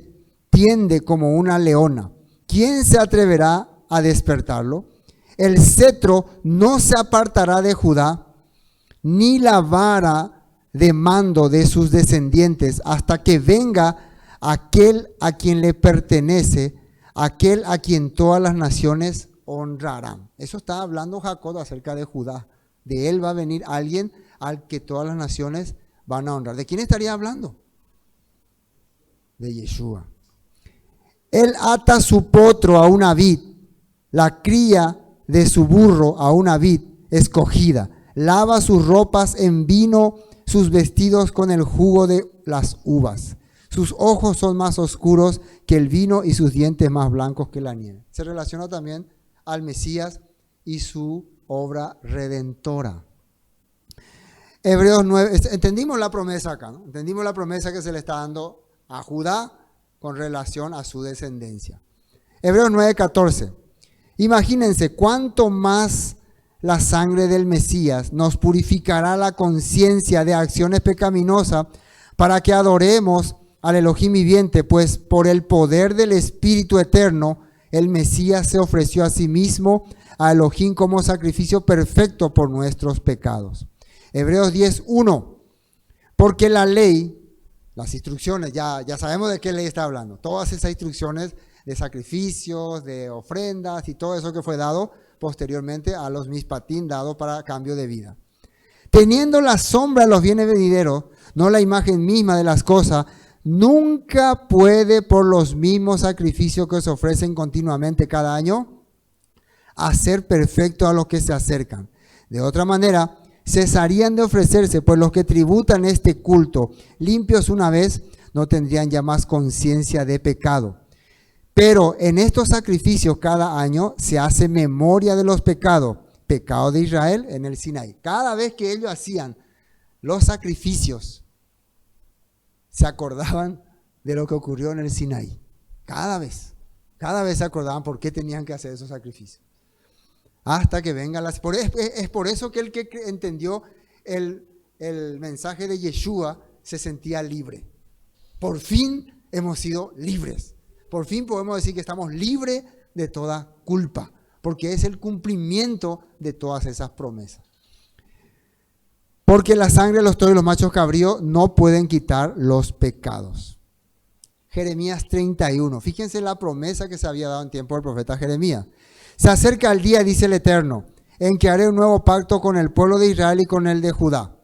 tiende como una leona. ¿Quién se atreverá a despertarlo? El cetro no se apartará de Judá, ni la vara de mando de sus descendientes, hasta que venga aquel a quien le pertenece, aquel a quien todas las naciones honrarán. Eso está hablando Jacob acerca de Judá. De él va a venir alguien al que todas las naciones van a honrar. ¿De quién estaría hablando? De Yeshua. Él ata su potro a una vid, la cría de su burro a una vid escogida. Lava sus ropas en vino, sus vestidos con el jugo de las uvas. Sus ojos son más oscuros que el vino y sus dientes más blancos que la nieve. Se relaciona también al Mesías y su obra redentora. Hebreos 9, entendimos la promesa acá, ¿no? Entendimos la promesa que se le está dando a Judá con relación a su descendencia. Hebreos 9:14. Imagínense cuánto más la sangre del Mesías nos purificará la conciencia de acciones pecaminosas para que adoremos al Elohim viviente, pues por el poder del Espíritu Eterno, el Mesías se ofreció a sí mismo a Elohim como sacrificio perfecto por nuestros pecados. Hebreos 10:1. Porque la ley, las instrucciones, ya sabemos de qué ley está hablando. Todas esas instrucciones de sacrificios, de ofrendas y todo eso que fue dado posteriormente a los mishpatim dado para cambio de vida. Teniendo la sombra de los bienes venideros, no la imagen misma de las cosas, nunca puede por los mismos sacrificios que se ofrecen continuamente cada año hacer perfecto a los que se acercan. De otra manera, cesarían de ofrecerse, pues los que tributan este culto, limpios una vez, no tendrían ya más conciencia de pecado. Pero en estos sacrificios cada año se hace memoria de los pecados, pecado de Israel en el Sinaí. Cada vez que ellos hacían los sacrificios, se acordaban de lo que ocurrió en el Sinaí. Cada vez se acordaban por qué tenían que hacer esos sacrificios. Hasta que venga es por eso que el que entendió el mensaje de Yeshua se sentía libre. Por fin hemos sido libres. Por fin podemos decir que estamos libres de toda culpa, porque es el cumplimiento de todas esas promesas. Porque la sangre de los toros y los machos cabríos no pueden quitar los pecados. Jeremías 31. Fíjense la promesa que se había dado en tiempo del profeta Jeremías. Se acerca el día, dice el Eterno, en que haré un nuevo pacto con el pueblo de Israel y con el de Judá.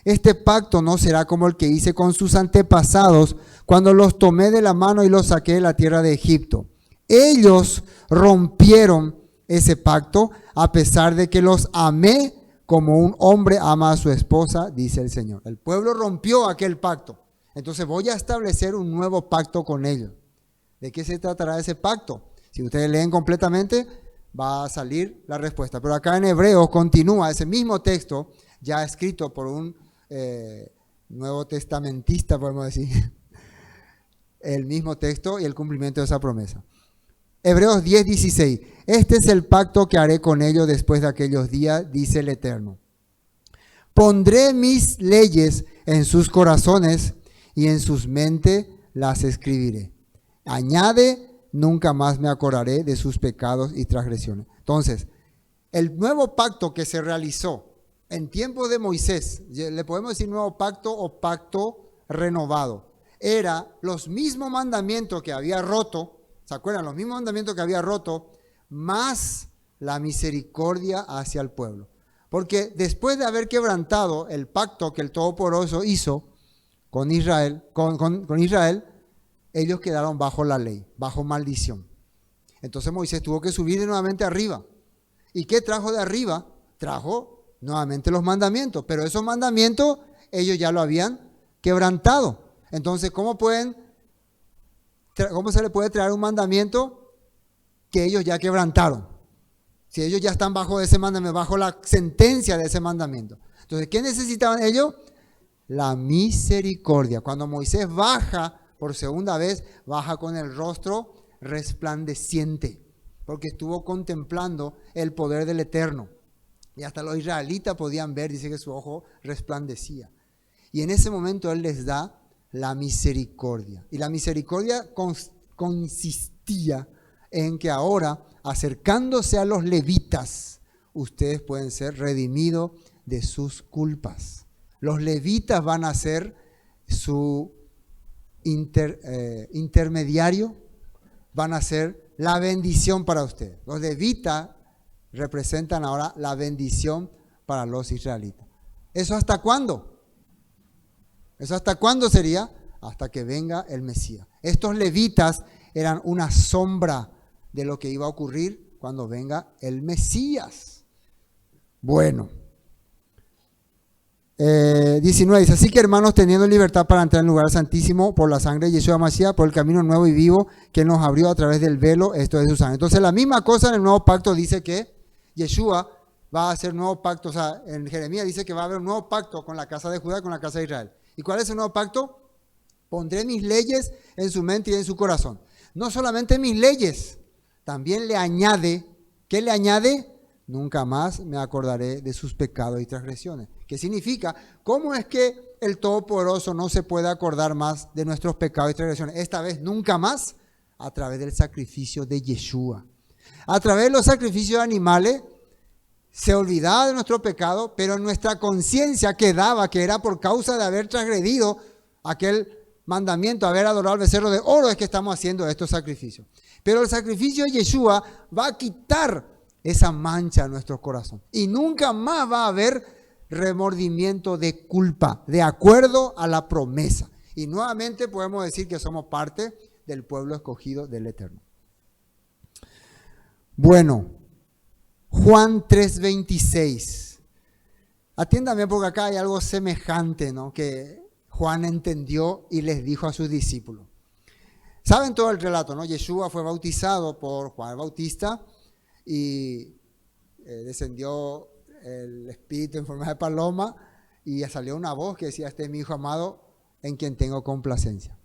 Este pacto no será como el que hice con sus antepasados cuando los tomé de la mano y los saqué de la tierra de Egipto. Ellos rompieron ese pacto a pesar de que los amé como un hombre ama a su esposa, dice el Señor. El pueblo rompió aquel pacto. Entonces voy a establecer un nuevo pacto con ellos. ¿De qué se tratará ese pacto? Si ustedes leen completamente, va a salir la respuesta. Pero acá en Hebreos continúa ese mismo texto, ya escrito por un nuevo testamentista, podemos decir, el mismo texto y el cumplimiento de esa promesa. Hebreos 10:16. Este es el pacto que haré con ellos después de aquellos días, dice el Eterno. Pondré mis leyes en sus corazones y en sus mentes las escribiré. Añade, nunca más me acordaré de sus pecados y transgresiones. Entonces, el nuevo pacto que se realizó en tiempos de Moisés, le podemos decir nuevo pacto o pacto renovado, era los mismos mandamientos que había roto, ¿se acuerdan? Los mismos mandamientos que había roto, más la misericordia hacia el pueblo. Porque después de haber quebrantado el pacto que el Todopoderoso hizo con Israel, ellos quedaron bajo la ley, bajo maldición. Entonces Moisés tuvo que subir nuevamente arriba. ¿Y qué trajo de arriba? Trajo nuevamente los mandamientos, pero esos mandamientos ellos ya lo habían quebrantado. Entonces, ¿cómo se le puede traer un mandamiento que ellos ya quebrantaron? Si ellos ya están bajo ese mandamiento, bajo la sentencia de ese mandamiento. Entonces, ¿qué necesitaban ellos? La misericordia. Cuando Moisés baja por segunda vez, baja con el rostro resplandeciente, porque estuvo contemplando el poder del Eterno. Y hasta los israelitas podían ver, dice que su ojo resplandecía. Y en ese momento Él les da la misericordia. Y la misericordia consistía en que ahora, acercándose a los levitas, ustedes pueden ser redimidos de sus culpas. Los levitas van a ser su intermediario, van a ser la bendición para usted. Los levitas representan ahora la bendición para los israelitas. ¿Eso hasta cuándo? ¿Eso hasta cuándo sería? Hasta que venga el Mesías. Estos levitas eran una sombra de lo que iba a ocurrir cuando venga el Mesías. Bueno. 19 dice, así que hermanos, teniendo libertad para entrar en el lugar santísimo por la sangre de Yeshua Mashiach, por el camino nuevo y vivo que nos abrió a través del velo, esto es su sangre. Entonces la misma cosa en el nuevo pacto dice que Yeshua va a hacer nuevo pacto, o sea, en Jeremías dice que va a haber un nuevo pacto con la casa de Judá, con la casa de Israel. ¿Y cuál es el nuevo pacto? Pondré mis leyes en su mente y en su corazón. No solamente mis leyes, también le añade, ¿qué le añade? Nunca más me acordaré de sus pecados y transgresiones. ¿Qué significa? ¿Cómo es que el Todopoderoso no se puede acordar más de nuestros pecados y transgresiones? Esta vez nunca más, a través del sacrificio de Yeshua. A través de los sacrificios animales se olvidaba de nuestro pecado, pero en nuestra conciencia quedaba que era por causa de haber transgredido aquel mandamiento, haber adorado al becerro de oro, es que estamos haciendo estos sacrificios. Pero el sacrificio de Yeshua va a quitar esa mancha en nuestro corazón. Y nunca más va a haber remordimiento de culpa, de acuerdo a la promesa. Y nuevamente podemos decir que somos parte del pueblo escogido del Eterno. Bueno, Juan 3:26. Atiéndame porque acá hay algo semejante, ¿no?, que Juan entendió y les dijo a sus discípulos. Saben todo el relato, ¿no? Yeshua fue bautizado por Juan el Bautista y descendió el Espíritu en forma de paloma y salió una voz que decía, este es mi Hijo amado en quien tengo complacencia.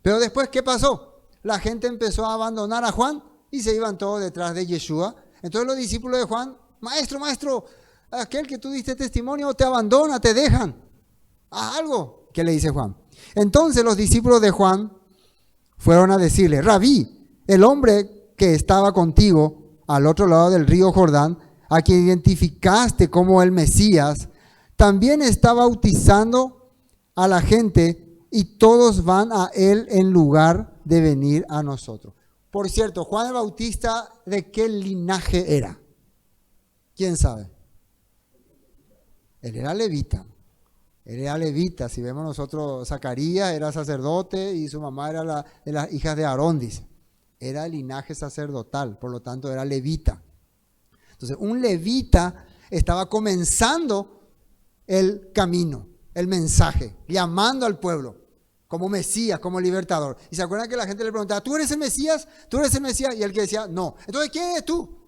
Pero después, ¿qué pasó? La gente empezó a abandonar a Juan y se iban todos detrás de Yeshua. Entonces los discípulos de Juan, maestro, aquel que tú diste testimonio te abandona, te dejan. Haz algo. ¿Qué le dice Juan? Entonces los discípulos de Juan fueron a decirle, Rabí, el hombre que estaba contigo al otro lado del río Jordán, a quien identificaste como el Mesías, también está bautizando a la gente y todos van a él en lugar de venir a nosotros. Por cierto, Juan el Bautista, ¿de qué linaje era? ¿Quién sabe? Él era levita. Él era levita. Si vemos nosotros, Zacarías era sacerdote y su mamá era de las hijas de Aarón, dice. Era linaje sacerdotal, por lo tanto era levita. Entonces, un levita estaba comenzando el camino, el mensaje, llamando al pueblo como Mesías, como libertador. Y se acuerdan que la gente le preguntaba, ¿tú eres el Mesías? ¿Tú eres el Mesías? Y él que decía, no. Entonces, ¿quién eres tú?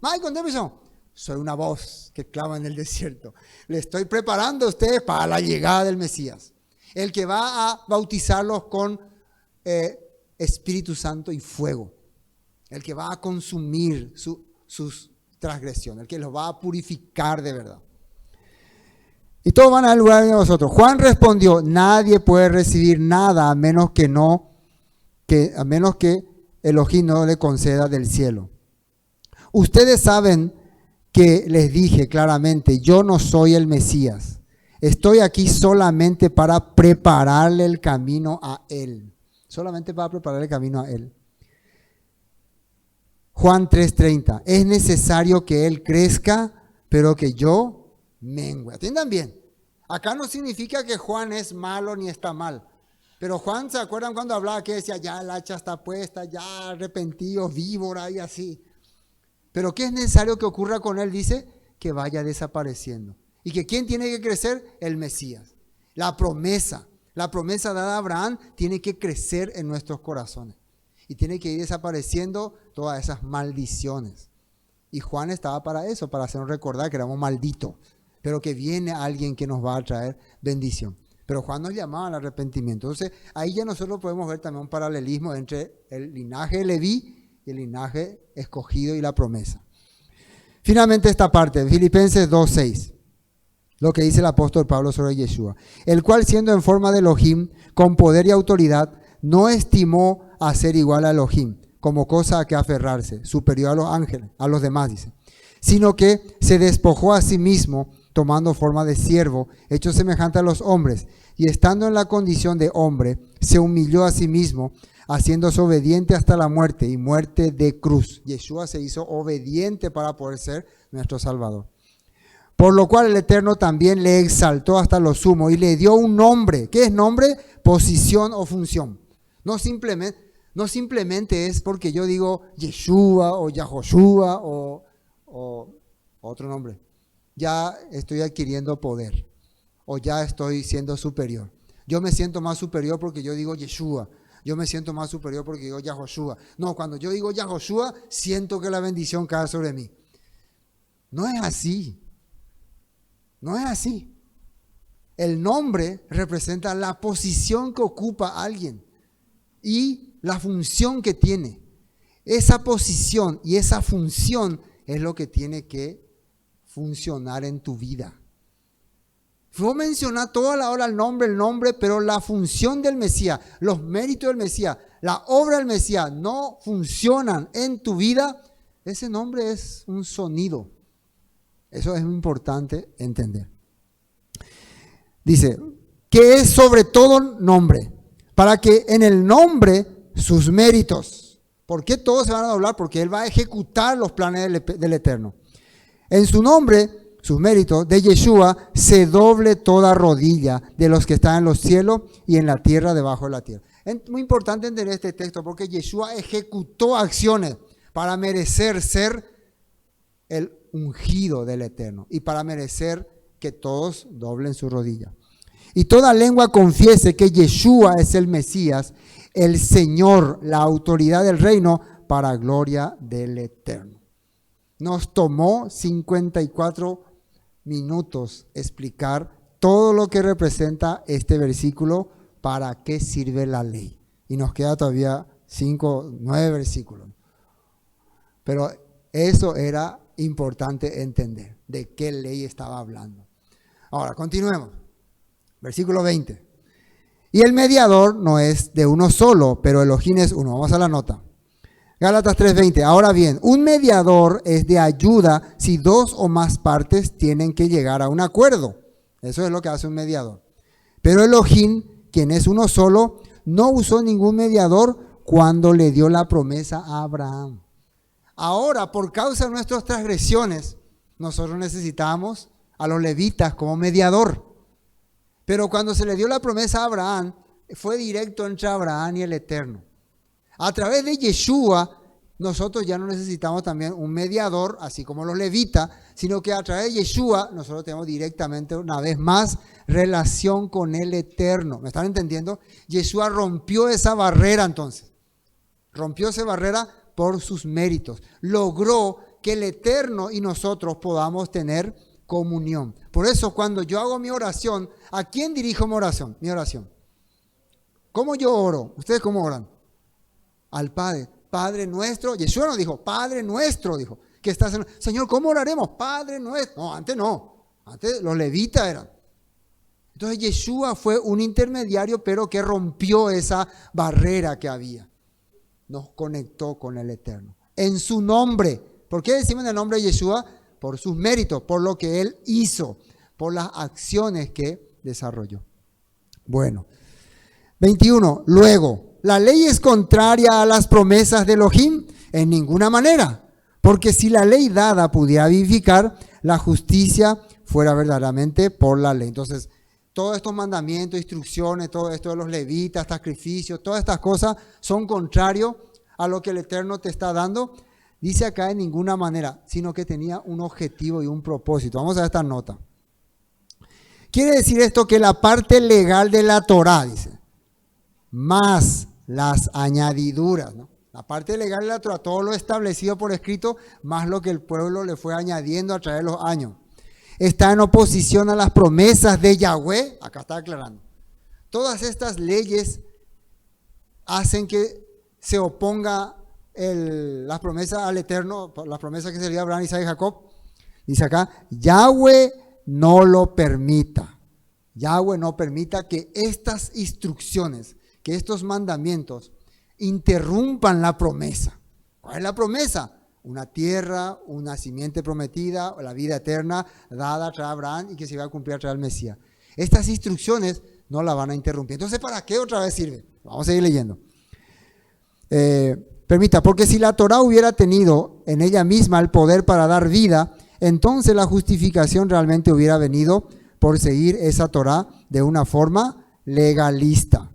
Soy una voz que clama en el desierto. Le estoy preparando a ustedes para la llegada del Mesías. El que va a bautizarlos con Espíritu Santo y fuego. El que va a consumir sus transgresiones. El que los va a purificar de verdad. Y todos van al lugar de nosotros. Juan respondió, nadie puede recibir nada a menos que Elohim no le conceda del cielo. Ustedes saben que les dije claramente, yo no soy el Mesías. Estoy aquí solamente para prepararle el camino a Él. Solamente para preparar el camino a Él. Juan 3:30. Es necesario que Él crezca, pero que yo mengue. Atiendan bien. Acá no significa que Juan es malo ni está mal. Pero Juan, ¿se acuerdan cuando hablaba que decía, ya el hacha está puesta, ya arrepentidos, víbora y así? Pero ¿qué es necesario que ocurra con él? Dice que vaya desapareciendo. ¿Y que quién tiene que crecer? El Mesías. La promesa dada a Abraham tiene que crecer en nuestros corazones. Y tiene que ir desapareciendo todas esas maldiciones. Y Juan estaba para eso, para hacernos recordar que éramos malditos. Pero que viene alguien que nos va a traer bendición. Pero Juan nos llamaba al arrepentimiento. Entonces ahí ya nosotros podemos ver también un paralelismo entre el linaje de Leví y el linaje escogido y la promesa. Finalmente esta parte, Filipenses 2:6, lo que dice el apóstol Pablo sobre Yeshua, el cual siendo en forma de Elohim, con poder y autoridad, no estimó a ser igual a Elohim, como cosa a que aferrarse, superior a los ángeles, a los demás, dice, sino que se despojó a sí mismo, tomando forma de siervo, hecho semejante a los hombres, y estando en la condición de hombre, se humilló a sí mismo, haciéndose obediente hasta la muerte y muerte de cruz. Yeshua se hizo obediente para poder ser nuestro Salvador. Por lo cual el Eterno también le exaltó hasta lo sumo y le dio un nombre. ¿Qué es nombre? Posición o función. No simplemente es porque yo digo Yeshua o Yahoshua o otro nombre. Ya estoy adquiriendo poder o ya estoy siendo superior. Yo me siento más superior porque yo digo Yeshua. Yo me siento más superior porque digo Yahoshua. No, cuando yo digo Yahoshua, siento que la bendición cae sobre mí. No es así. No es así. El nombre representa la posición que ocupa alguien y la función que tiene. Esa posición y esa función es lo que tiene que funcionar en tu vida. Vos mencionás toda la hora el nombre, pero la función del Mesías, los méritos del Mesías, la obra del Mesías no funcionan en tu vida, ese nombre es un sonido. Eso es muy importante entender. Dice, que es sobre todo nombre, para que en el nombre sus méritos, ¿por qué todos se van a doblar? Porque Él va a ejecutar los planes del Eterno. En su nombre, sus méritos de Yeshua, se doble toda rodilla de los que están en los cielos y en la tierra, debajo de la tierra. Es muy importante entender este texto porque Yeshua ejecutó acciones para merecer ser el ungido del Eterno y para merecer que todos doblen su rodilla. Y toda lengua confiese que Yeshua es el Mesías, el Señor, la autoridad del reino, para gloria del Eterno. Nos tomó 54 minutos explicar todo lo que representa este versículo, para qué sirve la ley. Y nos queda todavía 9 versículos. Pero eso era importante entender, de qué ley estaba hablando. Ahora, continuemos. Versículo 20. Y el mediador no es de uno solo, pero Elohim es uno. Vamos a la nota. Gálatas 3:20. Ahora bien, un mediador es de ayuda si dos o más partes tienen que llegar a un acuerdo. Eso es lo que hace un mediador. Pero Elohim, quien es uno solo, no usó ningún mediador cuando le dio la promesa a Abraham. Ahora, por causa de nuestras transgresiones, nosotros necesitamos a los levitas como mediador. Pero cuando se le dio la promesa a Abraham, fue directo entre Abraham y el Eterno. A través de Yeshua, nosotros ya no necesitamos también un mediador, así como los levitas, sino que a través de Yeshua, nosotros tenemos directamente, una vez más, relación con el Eterno. ¿Me están entendiendo? Yeshua rompió esa barrera entonces. Rompió esa barrera por sus méritos. Logró que el Eterno y nosotros podamos tener comunión. Por eso cuando yo hago mi oración, ¿a quién dirijo mi oración? ¿Cómo yo oro? ¿Ustedes cómo oran? Al Padre. Padre nuestro. Yeshua nos dijo, Padre nuestro, dijo. Que estás en... Señor, ¿cómo oraremos? Padre nuestro. No, antes no. Antes los levitas eran. Entonces Yeshua fue un intermediario, pero que rompió esa barrera que había. Nos conectó con el Eterno. En su nombre. ¿Por qué decimos en el nombre de Yeshua? Por sus méritos, por lo que Él hizo, por las acciones que desarrolló. Bueno, 21. Luego, ¿la ley es contraria a las promesas de Elohim? En ninguna manera, porque si la ley dada pudiera vivificar, la justicia fuera verdaderamente por la ley. Entonces, todos estos mandamientos, instrucciones, todo esto de los levitas, sacrificios, todas estas cosas son contrarios a lo que el Eterno te está dando. Dice acá en ninguna manera, sino que tenía un objetivo y un propósito. Vamos a esta nota. Quiere decir esto que la parte legal de la Torá, dice, más las añadiduras, ¿no? La parte legal de la Torá, todo lo establecido por escrito, más lo que el pueblo le fue añadiendo a través de los años. Está en oposición a las promesas de Yahweh, acá está aclarando. Todas estas leyes hacen que se oponga las promesas al Eterno, las promesas que se le dio a Abraham, Isaac y Jacob. Dice acá, Yahweh no lo permita. Yahweh no permita que estas instrucciones, que estos mandamientos interrumpan la promesa. ¿Cuál es la promesa? Una tierra, una simiente prometida, la vida eterna dada a Abraham y que se iba a cumplir a través del Mesías. Estas instrucciones no la van a interrumpir. Entonces, ¿para qué otra vez sirve? Vamos a seguir leyendo. Permita, porque si la Torá hubiera tenido en ella misma el poder para dar vida, entonces la justificación realmente hubiera venido por seguir esa Torá de una forma legalista.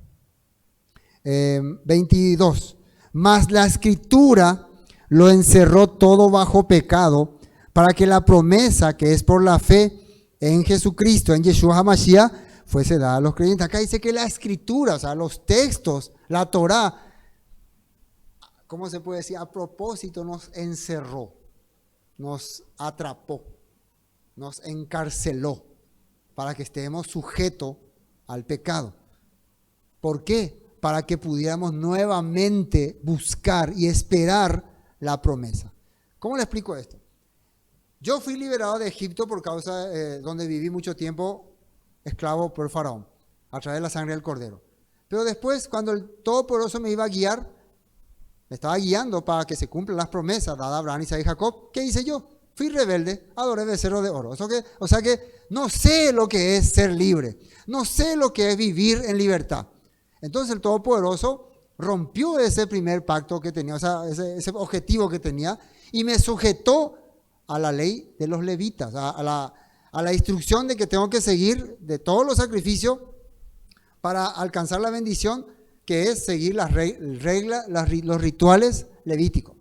22. Mas la Escritura lo encerró todo bajo pecado, para que la promesa que es por la fe en Jesucristo, en Yeshua HaMashiach, fuese dada a los creyentes. Acá dice que la Escritura, o sea, los textos, la Torá, ¿cómo se puede decir? A propósito nos encerró, nos atrapó, nos encarceló, para que estemos sujetos al pecado. ¿Por qué? Para que pudiéramos nuevamente buscar y esperar la promesa. ¿Cómo le explico esto? Yo fui liberado de Egipto por causa donde viví mucho tiempo esclavo por el faraón, a través de la sangre del cordero. Pero después, cuando el Todopoderoso me iba a guiar, me estaba guiando para que se cumplan las promesas dadas a Abraham, Isaac y Jacob, ¿qué hice yo? Fui rebelde, adoré becerro de oro. O sea que no sé lo que es ser libre, no sé lo que es vivir en libertad. Entonces el Todopoderoso rompió ese primer pacto que tenía, o sea, ese objetivo que tenía, y me sujetó a la ley de los levitas, a la instrucción de que tengo que seguir de todos los sacrificios para alcanzar la bendición, que es seguir las reglas, los rituales levíticos.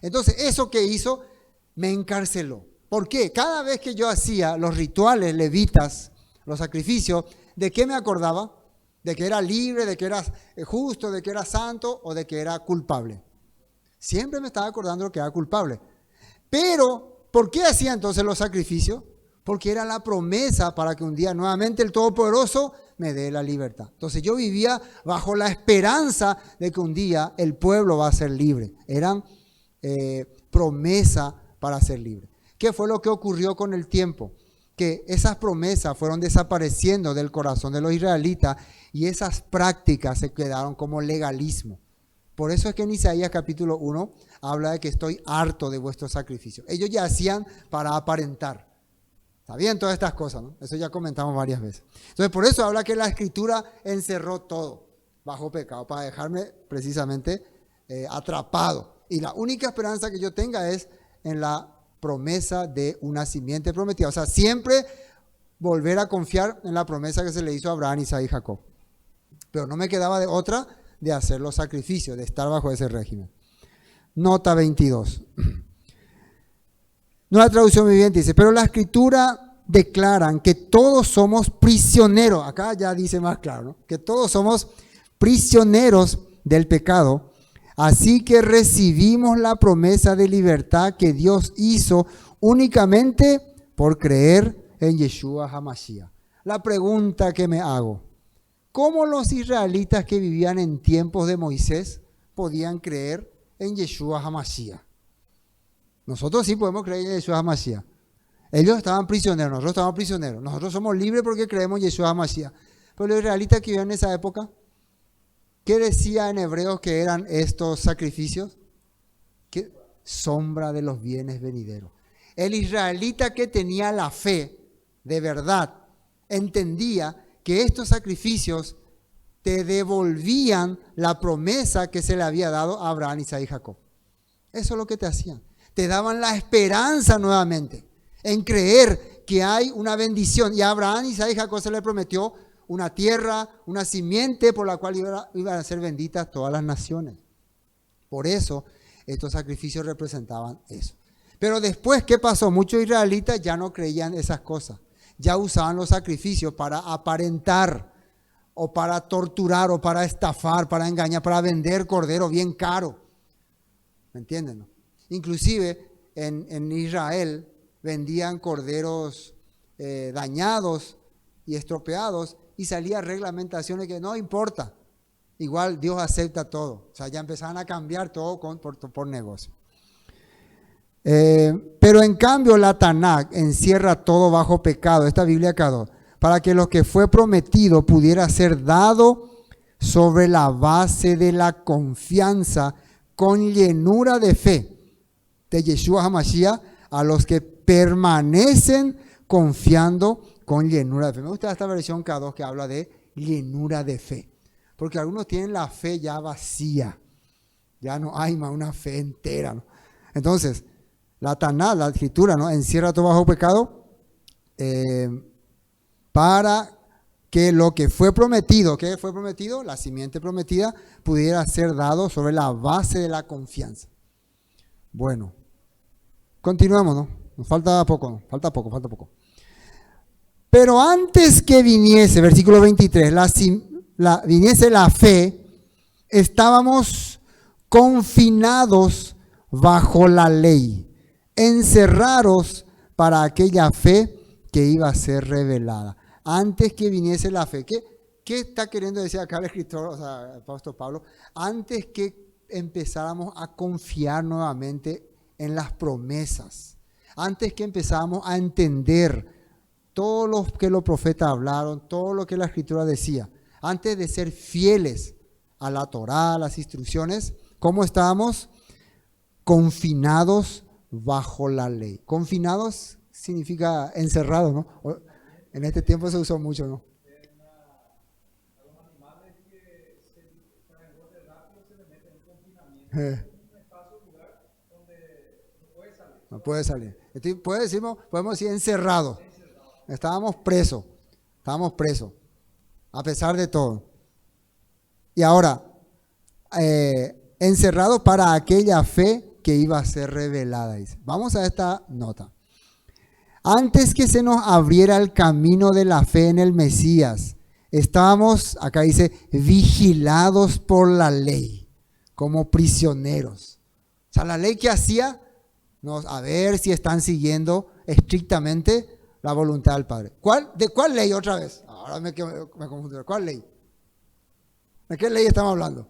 Entonces, eso que hizo me encarceló. ¿Por qué? Cada vez que yo hacía los rituales levitas, los sacrificios, ¿de qué me acordaba? De que era libre, de que era justo, de que era santo o de que era culpable. Siempre me estaba acordando de que era culpable. Pero, ¿por qué hacía entonces los sacrificios? Porque era la promesa para que un día nuevamente el Todopoderoso me dé la libertad. Entonces yo vivía bajo la esperanza de que un día el pueblo va a ser libre. Eran promesa para ser libre. ¿Qué fue lo que ocurrió con el tiempo? Que esas promesas fueron desapareciendo del corazón de los israelitas y esas prácticas se quedaron como legalismo. Por eso es que en Isaías capítulo 1 habla de que estoy harto de vuestros sacrificios. Ellos ya hacían para aparentar. Está bien todas estas cosas, ¿no? Eso ya comentamos varias veces. Entonces por eso habla que la Escritura encerró todo bajo pecado, para dejarme precisamente atrapado. Y la única esperanza que yo tenga es en la promesa de una simiente prometida. O sea, siempre volver a confiar en la promesa que se le hizo a Abraham, Isaac y Jacob. Pero no me quedaba de otra de hacer los sacrificios, de estar bajo ese régimen. Nota 22. Nueva traducción viviente dice, pero la Escritura declaran que todos somos prisioneros. Acá ya dice más claro, ¿no? Que todos somos prisioneros del pecado. Así que recibimos la promesa de libertad que Dios hizo únicamente por creer en Yeshua HaMashiach. La pregunta que me hago, ¿cómo los israelitas que vivían en tiempos de Moisés podían creer en Yeshua HaMashiach? Nosotros sí podemos creer en Yeshua HaMashiach. Ellos estaban prisioneros, nosotros estamos prisioneros. Nosotros somos libres porque creemos en Yeshua HaMashiach. Pero los israelitas que vivían en esa época, ¿qué decía en Hebreos que eran estos sacrificios? ¿Qué? Sombra de los bienes venideros. El israelita que tenía la fe de verdad entendía que estos sacrificios te devolvían la promesa que se le había dado a Abraham, Isaac y Jacob. Eso es lo que te hacían. Te daban la esperanza nuevamente en creer que hay una bendición. Y a Abraham, Isaac y Jacob se le prometió una tierra, una simiente por la cual iban a ser benditas todas las naciones. Por eso estos sacrificios representaban eso. Pero después, ¿qué pasó? Muchos israelitas ya no creían esas cosas. Ya usaban los sacrificios para aparentar, o para torturar, o para estafar, para engañar, para vender cordero bien caro. ¿Me entienden? ¿No? Inclusive en Israel vendían corderos dañados y estropeados y salían reglamentaciones que no importa, igual Dios acepta todo. O sea, ya empezaban a cambiar todo por negocio. Pero en cambio la Tanakh encierra todo bajo pecado, esta Biblia Kadosh, para que lo que fue prometido pudiera ser dado sobre la base de la confianza con llenura de fe de Yeshua HaMashiach a los que permanecen confiando con llenura de fe. Me gusta esta versión Kadosh que habla de llenura de fe, porque algunos tienen la fe ya vacía, Ya no hay más una fe entera, ¿no? Entonces, la Taná, la escritura, ¿no? Encierra todo bajo pecado para que lo que fue prometido, ¿qué fue prometido? La simiente prometida pudiera ser dado sobre la base de la confianza. Bueno, continuemos, ¿no? Nos falta poco, ¿no? Falta poco. Pero antes que viniese, versículo 23, viniese la fe, estábamos confinados bajo la ley, encerrados para aquella fe que iba a ser revelada. Antes que viniese la fe. ¿Qué está queriendo decir acá el escritor, o sea, el apóstol Pablo? Antes que empezáramos a confiar nuevamente en las promesas, antes que empezáramos a entender todo lo que los profetas hablaron, todo lo que la escritura decía, antes de ser fieles a la Torá, a las instrucciones, ¿cómo estábamos? Confinados bajo la ley. Confinados significa encerrados, ¿no? En este tiempo se usó mucho, ¿no? A los animales que para engordar rápido se le mete en confinamiento. Un espacio, un lugar donde no puede salir. No puede salir. Entonces, podemos decir encerrado. Estábamos presos, a pesar de todo. Y ahora, encerrados para aquella fe que iba a ser revelada, dice. Vamos a esta nota. Antes que se nos abriera el camino de la fe en el Mesías, estábamos, acá dice, vigilados por la ley, como prisioneros. O sea, la ley que hacía, a ver si están siguiendo estrictamente la voluntad del Padre. ¿De cuál ley otra vez? Ahora me confundo. ¿Cuál ley? ¿De qué ley estamos hablando?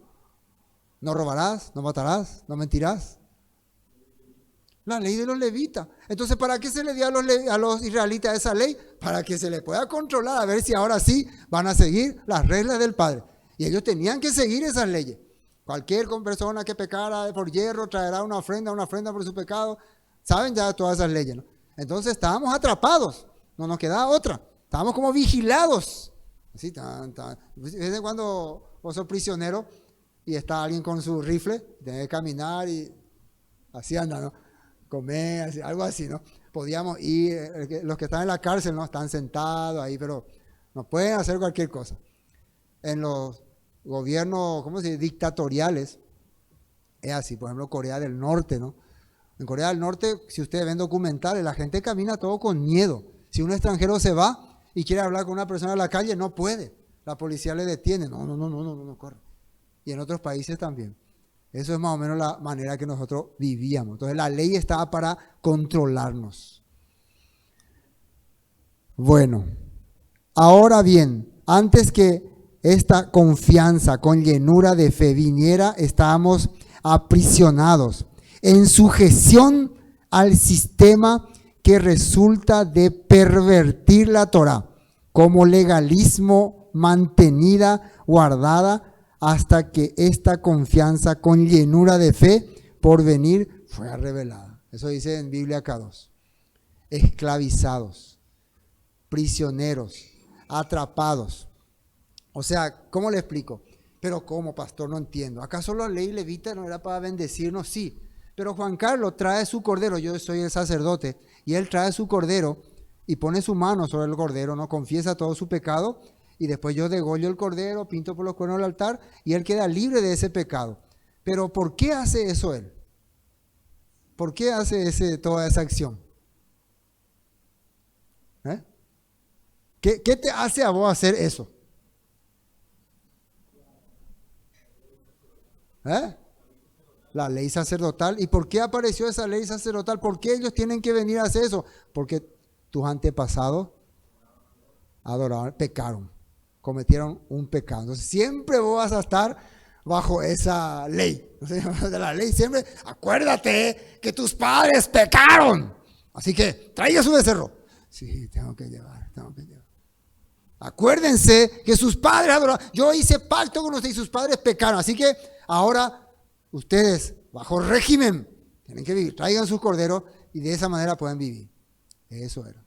No robarás, no matarás, no mentirás. La ley de los levitas. Entonces, ¿para qué se le dio a los israelitas esa ley? Para que se le pueda controlar, a ver si ahora sí van a seguir las reglas del Padre. Y ellos tenían que seguir esas leyes. Cualquier persona que pecara por hierro traerá una ofrenda por su pecado. Saben ya todas esas leyes, ¿no? Entonces estábamos atrapados, no nos quedaba otra. Estábamos como vigilados. Así, ¿Ves cuando vos sos prisionero y está alguien con su rifle? Tenés que caminar y así anda, ¿no? Comer, así, algo así, ¿no? Podíamos ir, los que están en la cárcel, ¿no? Están sentados ahí, pero no pueden hacer cualquier cosa. En los gobiernos, ¿cómo se dice? Dictatoriales, es así, por ejemplo, Corea del Norte, ¿no? En Corea del Norte, si ustedes ven documentales, la gente camina todo con miedo. Si un extranjero se va y quiere hablar con una persona en la calle, no puede. La policía le detiene. No corre. Y en otros países también. Eso es más o menos la manera que nosotros vivíamos. Entonces la ley estaba para controlarnos. Bueno, ahora bien, antes que esta confianza con llenura de fe viniera, estábamos aprisionados en sujeción al sistema que resulta de pervertir la Torá como legalismo mantenida, guardada, hasta que esta confianza con llenura de fe por venir fue revelada. Eso dice en Biblia K2. Esclavizados, prisioneros, atrapados. O sea, ¿cómo le explico? Pero ¿cómo, pastor? No entiendo. ¿Acaso la ley levita no era para bendecirnos? Sí. Pero Juan Carlos trae su cordero, yo soy el sacerdote, y él trae su cordero y pone su mano sobre el cordero, no confiesa todo su pecado, y después yo degollo el cordero, pinto por los cuernos del altar, y él queda libre de ese pecado. Pero ¿por qué hace eso él? ¿Por qué hace toda esa acción? ¿Qué te hace a vos hacer eso? La ley sacerdotal. ¿Y por qué apareció esa ley sacerdotal? ¿Por qué ellos tienen que venir a hacer eso? Porque tus antepasados adoraban, pecaron, cometieron un pecado. Entonces siempre vos vas a estar bajo esa ley. De la ley siempre, acuérdate que tus padres pecaron. Así que traiga su becerro. Sí, tengo que llevar. Acuérdense que sus padres adoraban. Yo hice pacto con ustedes y sus padres pecaron. Así que ahora ustedes, bajo régimen, tienen que vivir. Traigan sus corderos y de esa manera pueden vivir. Eso era.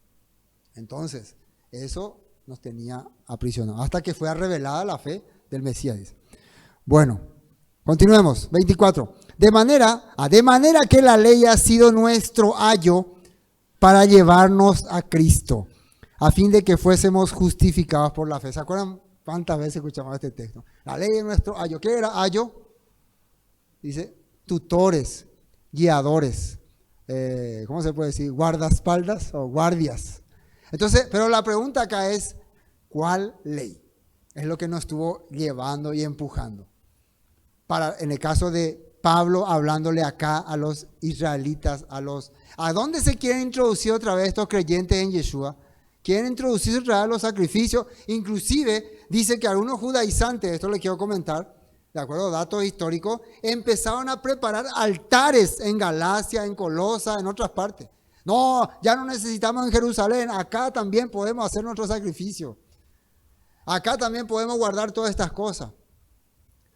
Entonces, eso nos tenía aprisionados. Hasta que fue revelada la fe del Mesías. Dice. Bueno, Continuemos, 24. De manera que la ley ha sido nuestro ayo para llevarnos a Cristo, a fin de que fuésemos justificados por la fe. ¿Se acuerdan cuántas veces escuchamos este texto? La ley es nuestro ayo. ¿Qué era ayo? Dice, tutores, guiadores, ¿cómo se puede decir? Guardaespaldas o guardias. Entonces, pero la pregunta acá es, ¿cuál ley? Es lo que nos estuvo llevando y empujando. En el caso de Pablo, hablándole acá a los israelitas, ¿a dónde se quieren introducir otra vez estos creyentes en Yeshua? Quieren introducir otra vez los sacrificios. Inclusive, dice que algunos judaizantes, esto le quiero comentar, de acuerdo a datos históricos, empezaron a preparar altares en Galacia, en Colosa, en otras partes. No, ya no necesitamos en Jerusalén, acá también podemos hacer nuestro sacrificio. Acá también podemos guardar todas estas cosas.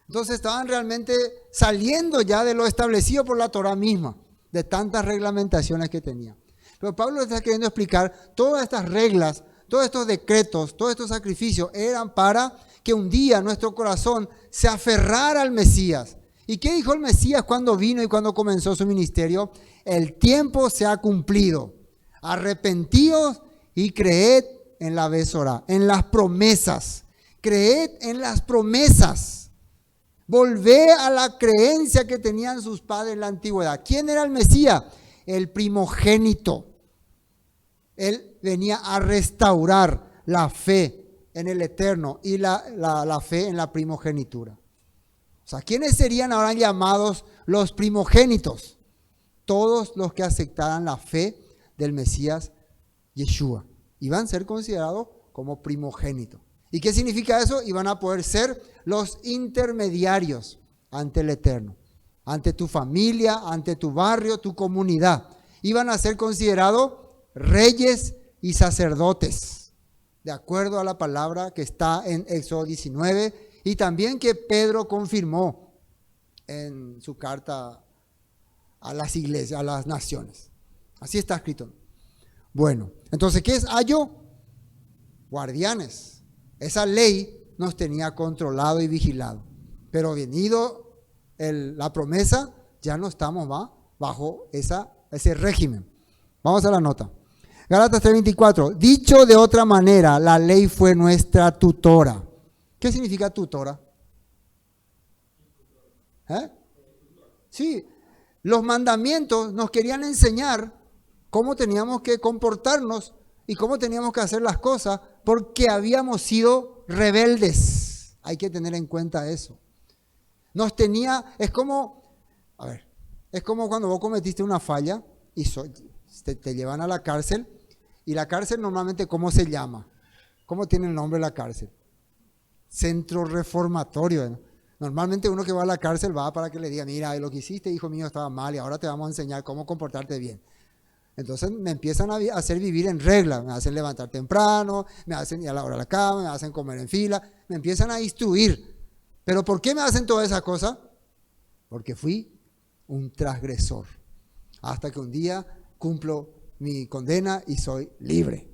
Entonces estaban realmente saliendo ya de lo establecido por la Torah misma, de tantas reglamentaciones que tenía. Pero Pablo está queriendo explicar todas estas reglas, todos estos decretos, todos estos sacrificios eran para que un día nuestro corazón se aferrara al Mesías. ¿Y qué dijo el Mesías cuando vino y cuando comenzó su ministerio? El tiempo se ha cumplido. Arrepentíos y creed en la Besorá, en las promesas. Creed en las promesas. Volvé a la creencia que tenían sus padres en la antigüedad. ¿Quién era el Mesías? El primogénito. Él venía a restaurar la fe en el eterno y la fe en la primogenitura. O sea, ¿quiénes serían ahora llamados los primogénitos? Todos los que aceptaran la fe del Mesías Yeshua. Iban a ser considerados como primogénitos. ¿Y qué significa eso? Iban a poder ser los intermediarios ante el Eterno, ante tu familia, ante tu barrio, tu comunidad. Iban a ser considerados reyes y sacerdotes, de acuerdo a la palabra que está en Éxodo 19 y también que Pedro confirmó en su carta a las iglesias, a las naciones. Así está escrito. Bueno, entonces, ¿qué es ayo? Guardianes. Esa ley nos tenía controlado y vigilado. Pero venido la promesa, ya no estamos bajo ese régimen. Vamos a la nota. Gálatas 3:24. Dicho de otra manera, la ley fue nuestra tutora. ¿Qué significa tutora? Sí, los mandamientos nos querían enseñar cómo teníamos que comportarnos y cómo teníamos que hacer las cosas porque habíamos sido rebeldes. Hay que tener en cuenta eso. Es como cuando vos cometiste una falla y te llevan a la cárcel. Y la cárcel normalmente, ¿cómo se llama? ¿Cómo tiene el nombre la cárcel? Centro reformatorio, ¿no? Normalmente uno que va a la cárcel va para que le diga, mira, lo que hiciste, hijo mío, estaba mal y ahora te vamos a enseñar cómo comportarte bien. Entonces me empiezan a hacer vivir en regla, me hacen levantar temprano, me hacen ir a la hora de la cama, me hacen comer en fila, me empiezan a instruir. ¿Pero por qué me hacen todas esas cosas? Porque fui un transgresor. Hasta que un día cumplo mi condena y soy libre.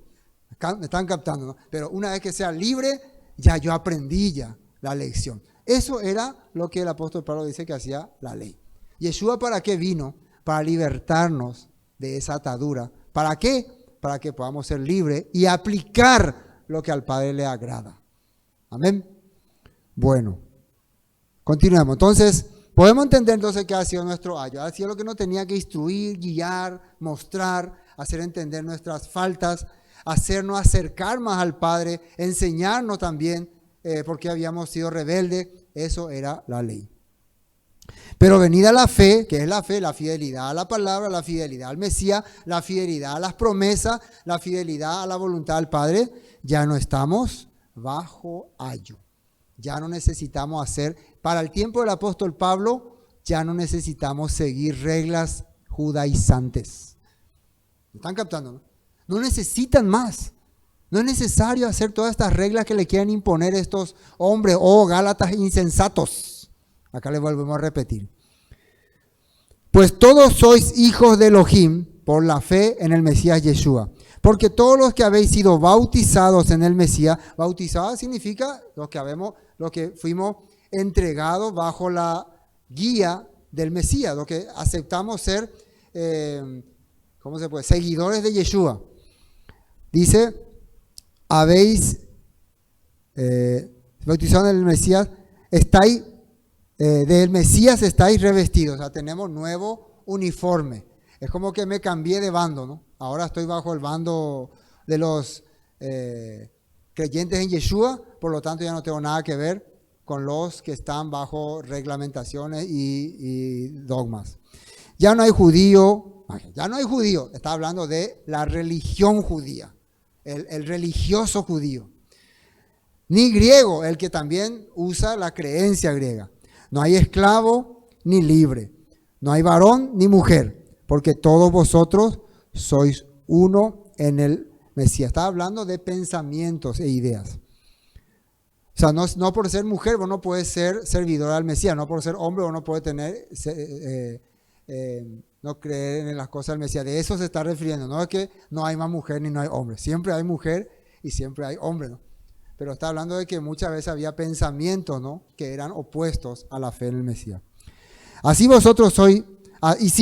Me están captando, ¿no? Pero una vez que sea libre, ya yo aprendí ya la lección. Eso era lo que el apóstol Pablo dice que hacía la ley. Yeshua, ¿para qué vino? Para libertarnos de esa atadura. ¿Para qué? Para que podamos ser libres y aplicar lo que al Padre le agrada. Amén. Bueno, continuemos. Entonces, podemos entender entonces que ha sido nuestro ayo. Ha sido lo que nos tenía que instruir, guiar, mostrar, hacer entender nuestras faltas, hacernos acercar más al Padre, enseñarnos también porque habíamos sido rebeldes. Eso era la ley. Pero venida la fe, que es la fe, la fidelidad a la palabra, la fidelidad al Mesías, la fidelidad a las promesas, la fidelidad a la voluntad del Padre, ya no estamos bajo ayo. Ya no necesitamos hacer, para el tiempo del apóstol Pablo, ya no necesitamos seguir reglas judaizantes. ¿Me están captando? No necesitan más. No es necesario hacer todas estas reglas que le quieren imponer estos hombres o gálatas insensatos. Acá les volvemos a repetir. Pues todos sois hijos de Elohim por la fe en el Mesías Yeshua. Porque todos los que habéis sido bautizados en el Mesías, bautizados significa los que fuimos entregados bajo la guía del Mesías, lo que aceptamos ser, seguidores de Yeshua. Dice, habéis bautizado en el Mesías, del Mesías estáis revestidos, o sea, tenemos nuevo uniforme. Es como que me cambié de bando, ¿no? Ahora estoy bajo el bando de los creyentes en Yeshua, por lo tanto ya no tengo nada que ver con los que están bajo reglamentaciones y dogmas. Ya no hay judío, está hablando de la religión judía, el religioso judío. Ni griego, el que también usa la creencia griega. No hay esclavo ni libre, no hay varón ni mujer, porque todos vosotros sois uno en el Mesías. Está hablando de pensamientos e ideas. O sea, no por ser mujer vos no puedes ser servidor al Mesías, no por ser hombre vos no puedes no creer en las cosas del Mesías. De eso se está refiriendo. No es que no hay más mujer ni no hay hombre. Siempre hay mujer y siempre hay hombre, ¿no? Pero está hablando de que muchas veces había pensamientos, ¿no?, que eran opuestos a la fe en el Mesías. Y si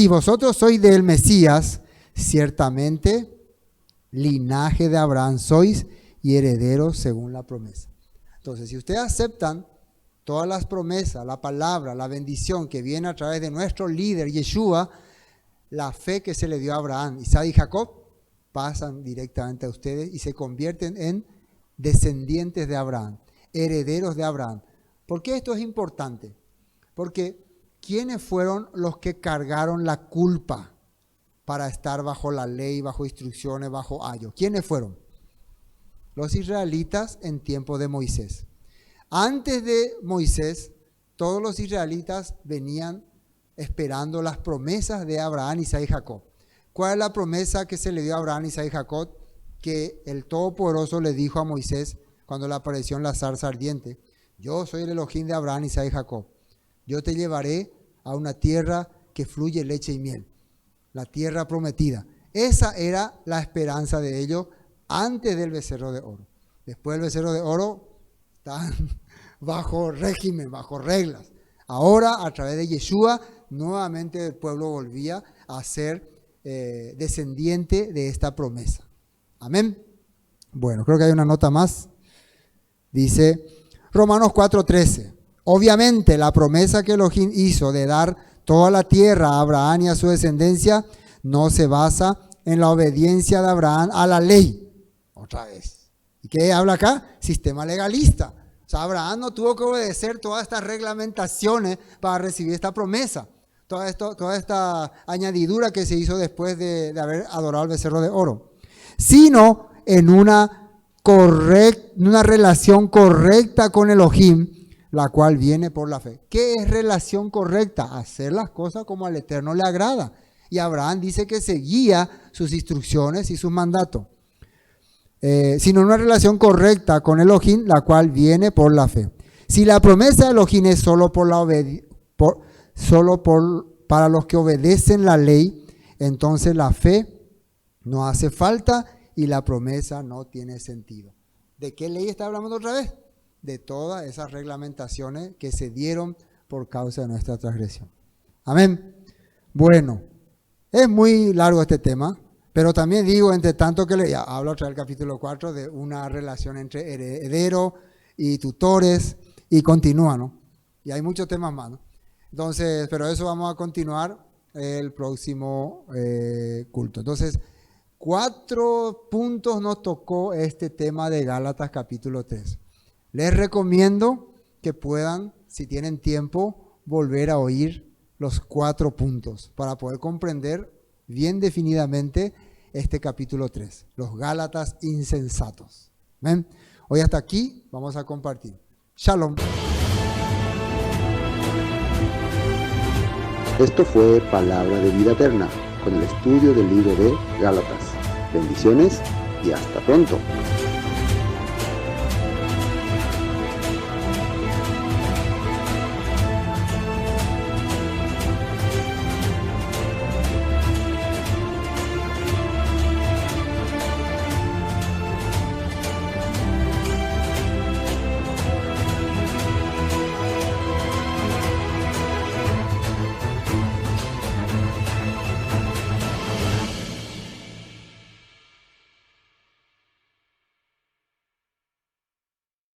vosotros sois del Mesías, ciertamente linaje de Abraham sois y herederos según la promesa. Entonces, si ustedes aceptan todas las promesas, la palabra, la bendición que viene a través de nuestro líder Yeshua, la fe que se le dio a Abraham, Isaac y Jacob, pasan directamente a ustedes y se convierten en descendientes de Abraham, herederos de Abraham. ¿Por qué esto es importante? Porque ¿quiénes fueron los que cargaron la culpa para estar bajo la ley, bajo instrucciones, bajo ayo? ¿Quiénes fueron? Los israelitas en tiempo de Moisés. Antes de Moisés, todos los israelitas venían esperando las promesas de Abraham, Isaac y Jacob. ¿Cuál es la promesa que se le dio a Abraham, Isaac y Jacob? Que el Todopoderoso le dijo a Moisés cuando le apareció en la zarza ardiente: yo soy el Elohim de Abraham, Isaac y Jacob. Yo te llevaré a una tierra que fluye leche y miel, la tierra prometida. Esa era la esperanza de ellos antes del becerro de oro. Después del becerro de oro están bajo régimen, bajo reglas. Ahora, a través de Yeshua, nuevamente el pueblo volvía a ser descendiente de esta promesa. Amén. Bueno, creo que hay una nota más. Dice Romanos 4:13. Obviamente la promesa que Elohim hizo de dar toda la tierra a Abraham y a su descendencia no se basa en la obediencia de Abraham a la ley. Otra vez. ¿Y qué habla acá? Sistema legalista. O sea, Abraham no tuvo que obedecer todas estas reglamentaciones para recibir esta promesa. Toda esta añadidura que se hizo después de haber adorado al becerro de oro. Sino en una relación correcta con Elohim, la cual viene por la fe. ¿Qué es relación correcta? Hacer las cosas como al Eterno le agrada. Y Abraham dice que seguía sus instrucciones y sus mandatos. Sino una relación correcta con Elohim, la cual viene por la fe. Si la promesa de Elohim es solo para los que obedecen la ley, entonces la fe no hace falta y la promesa no tiene sentido. ¿De qué ley está hablando otra vez? De todas esas reglamentaciones que se dieron por causa de nuestra transgresión. Amén. Bueno, es muy largo este tema, pero también digo, entre tanto que habla otra vez el capítulo 4 de una relación entre heredero y tutores y continúa, ¿no? Y hay muchos temas más, ¿no? Entonces, pero eso vamos a continuar el próximo culto. Entonces, 4 puntos nos tocó este tema de Gálatas capítulo 3. Les recomiendo que puedan, si tienen tiempo, volver a oír los 4 puntos para poder comprender bien definidamente este capítulo 3, los Gálatas insensatos. ¿Ven? Hoy hasta aquí vamos a compartir. Shalom. Esto fue Palabra de Vida Eterna, con el estudio del libro de Gálatas. Bendiciones y hasta pronto.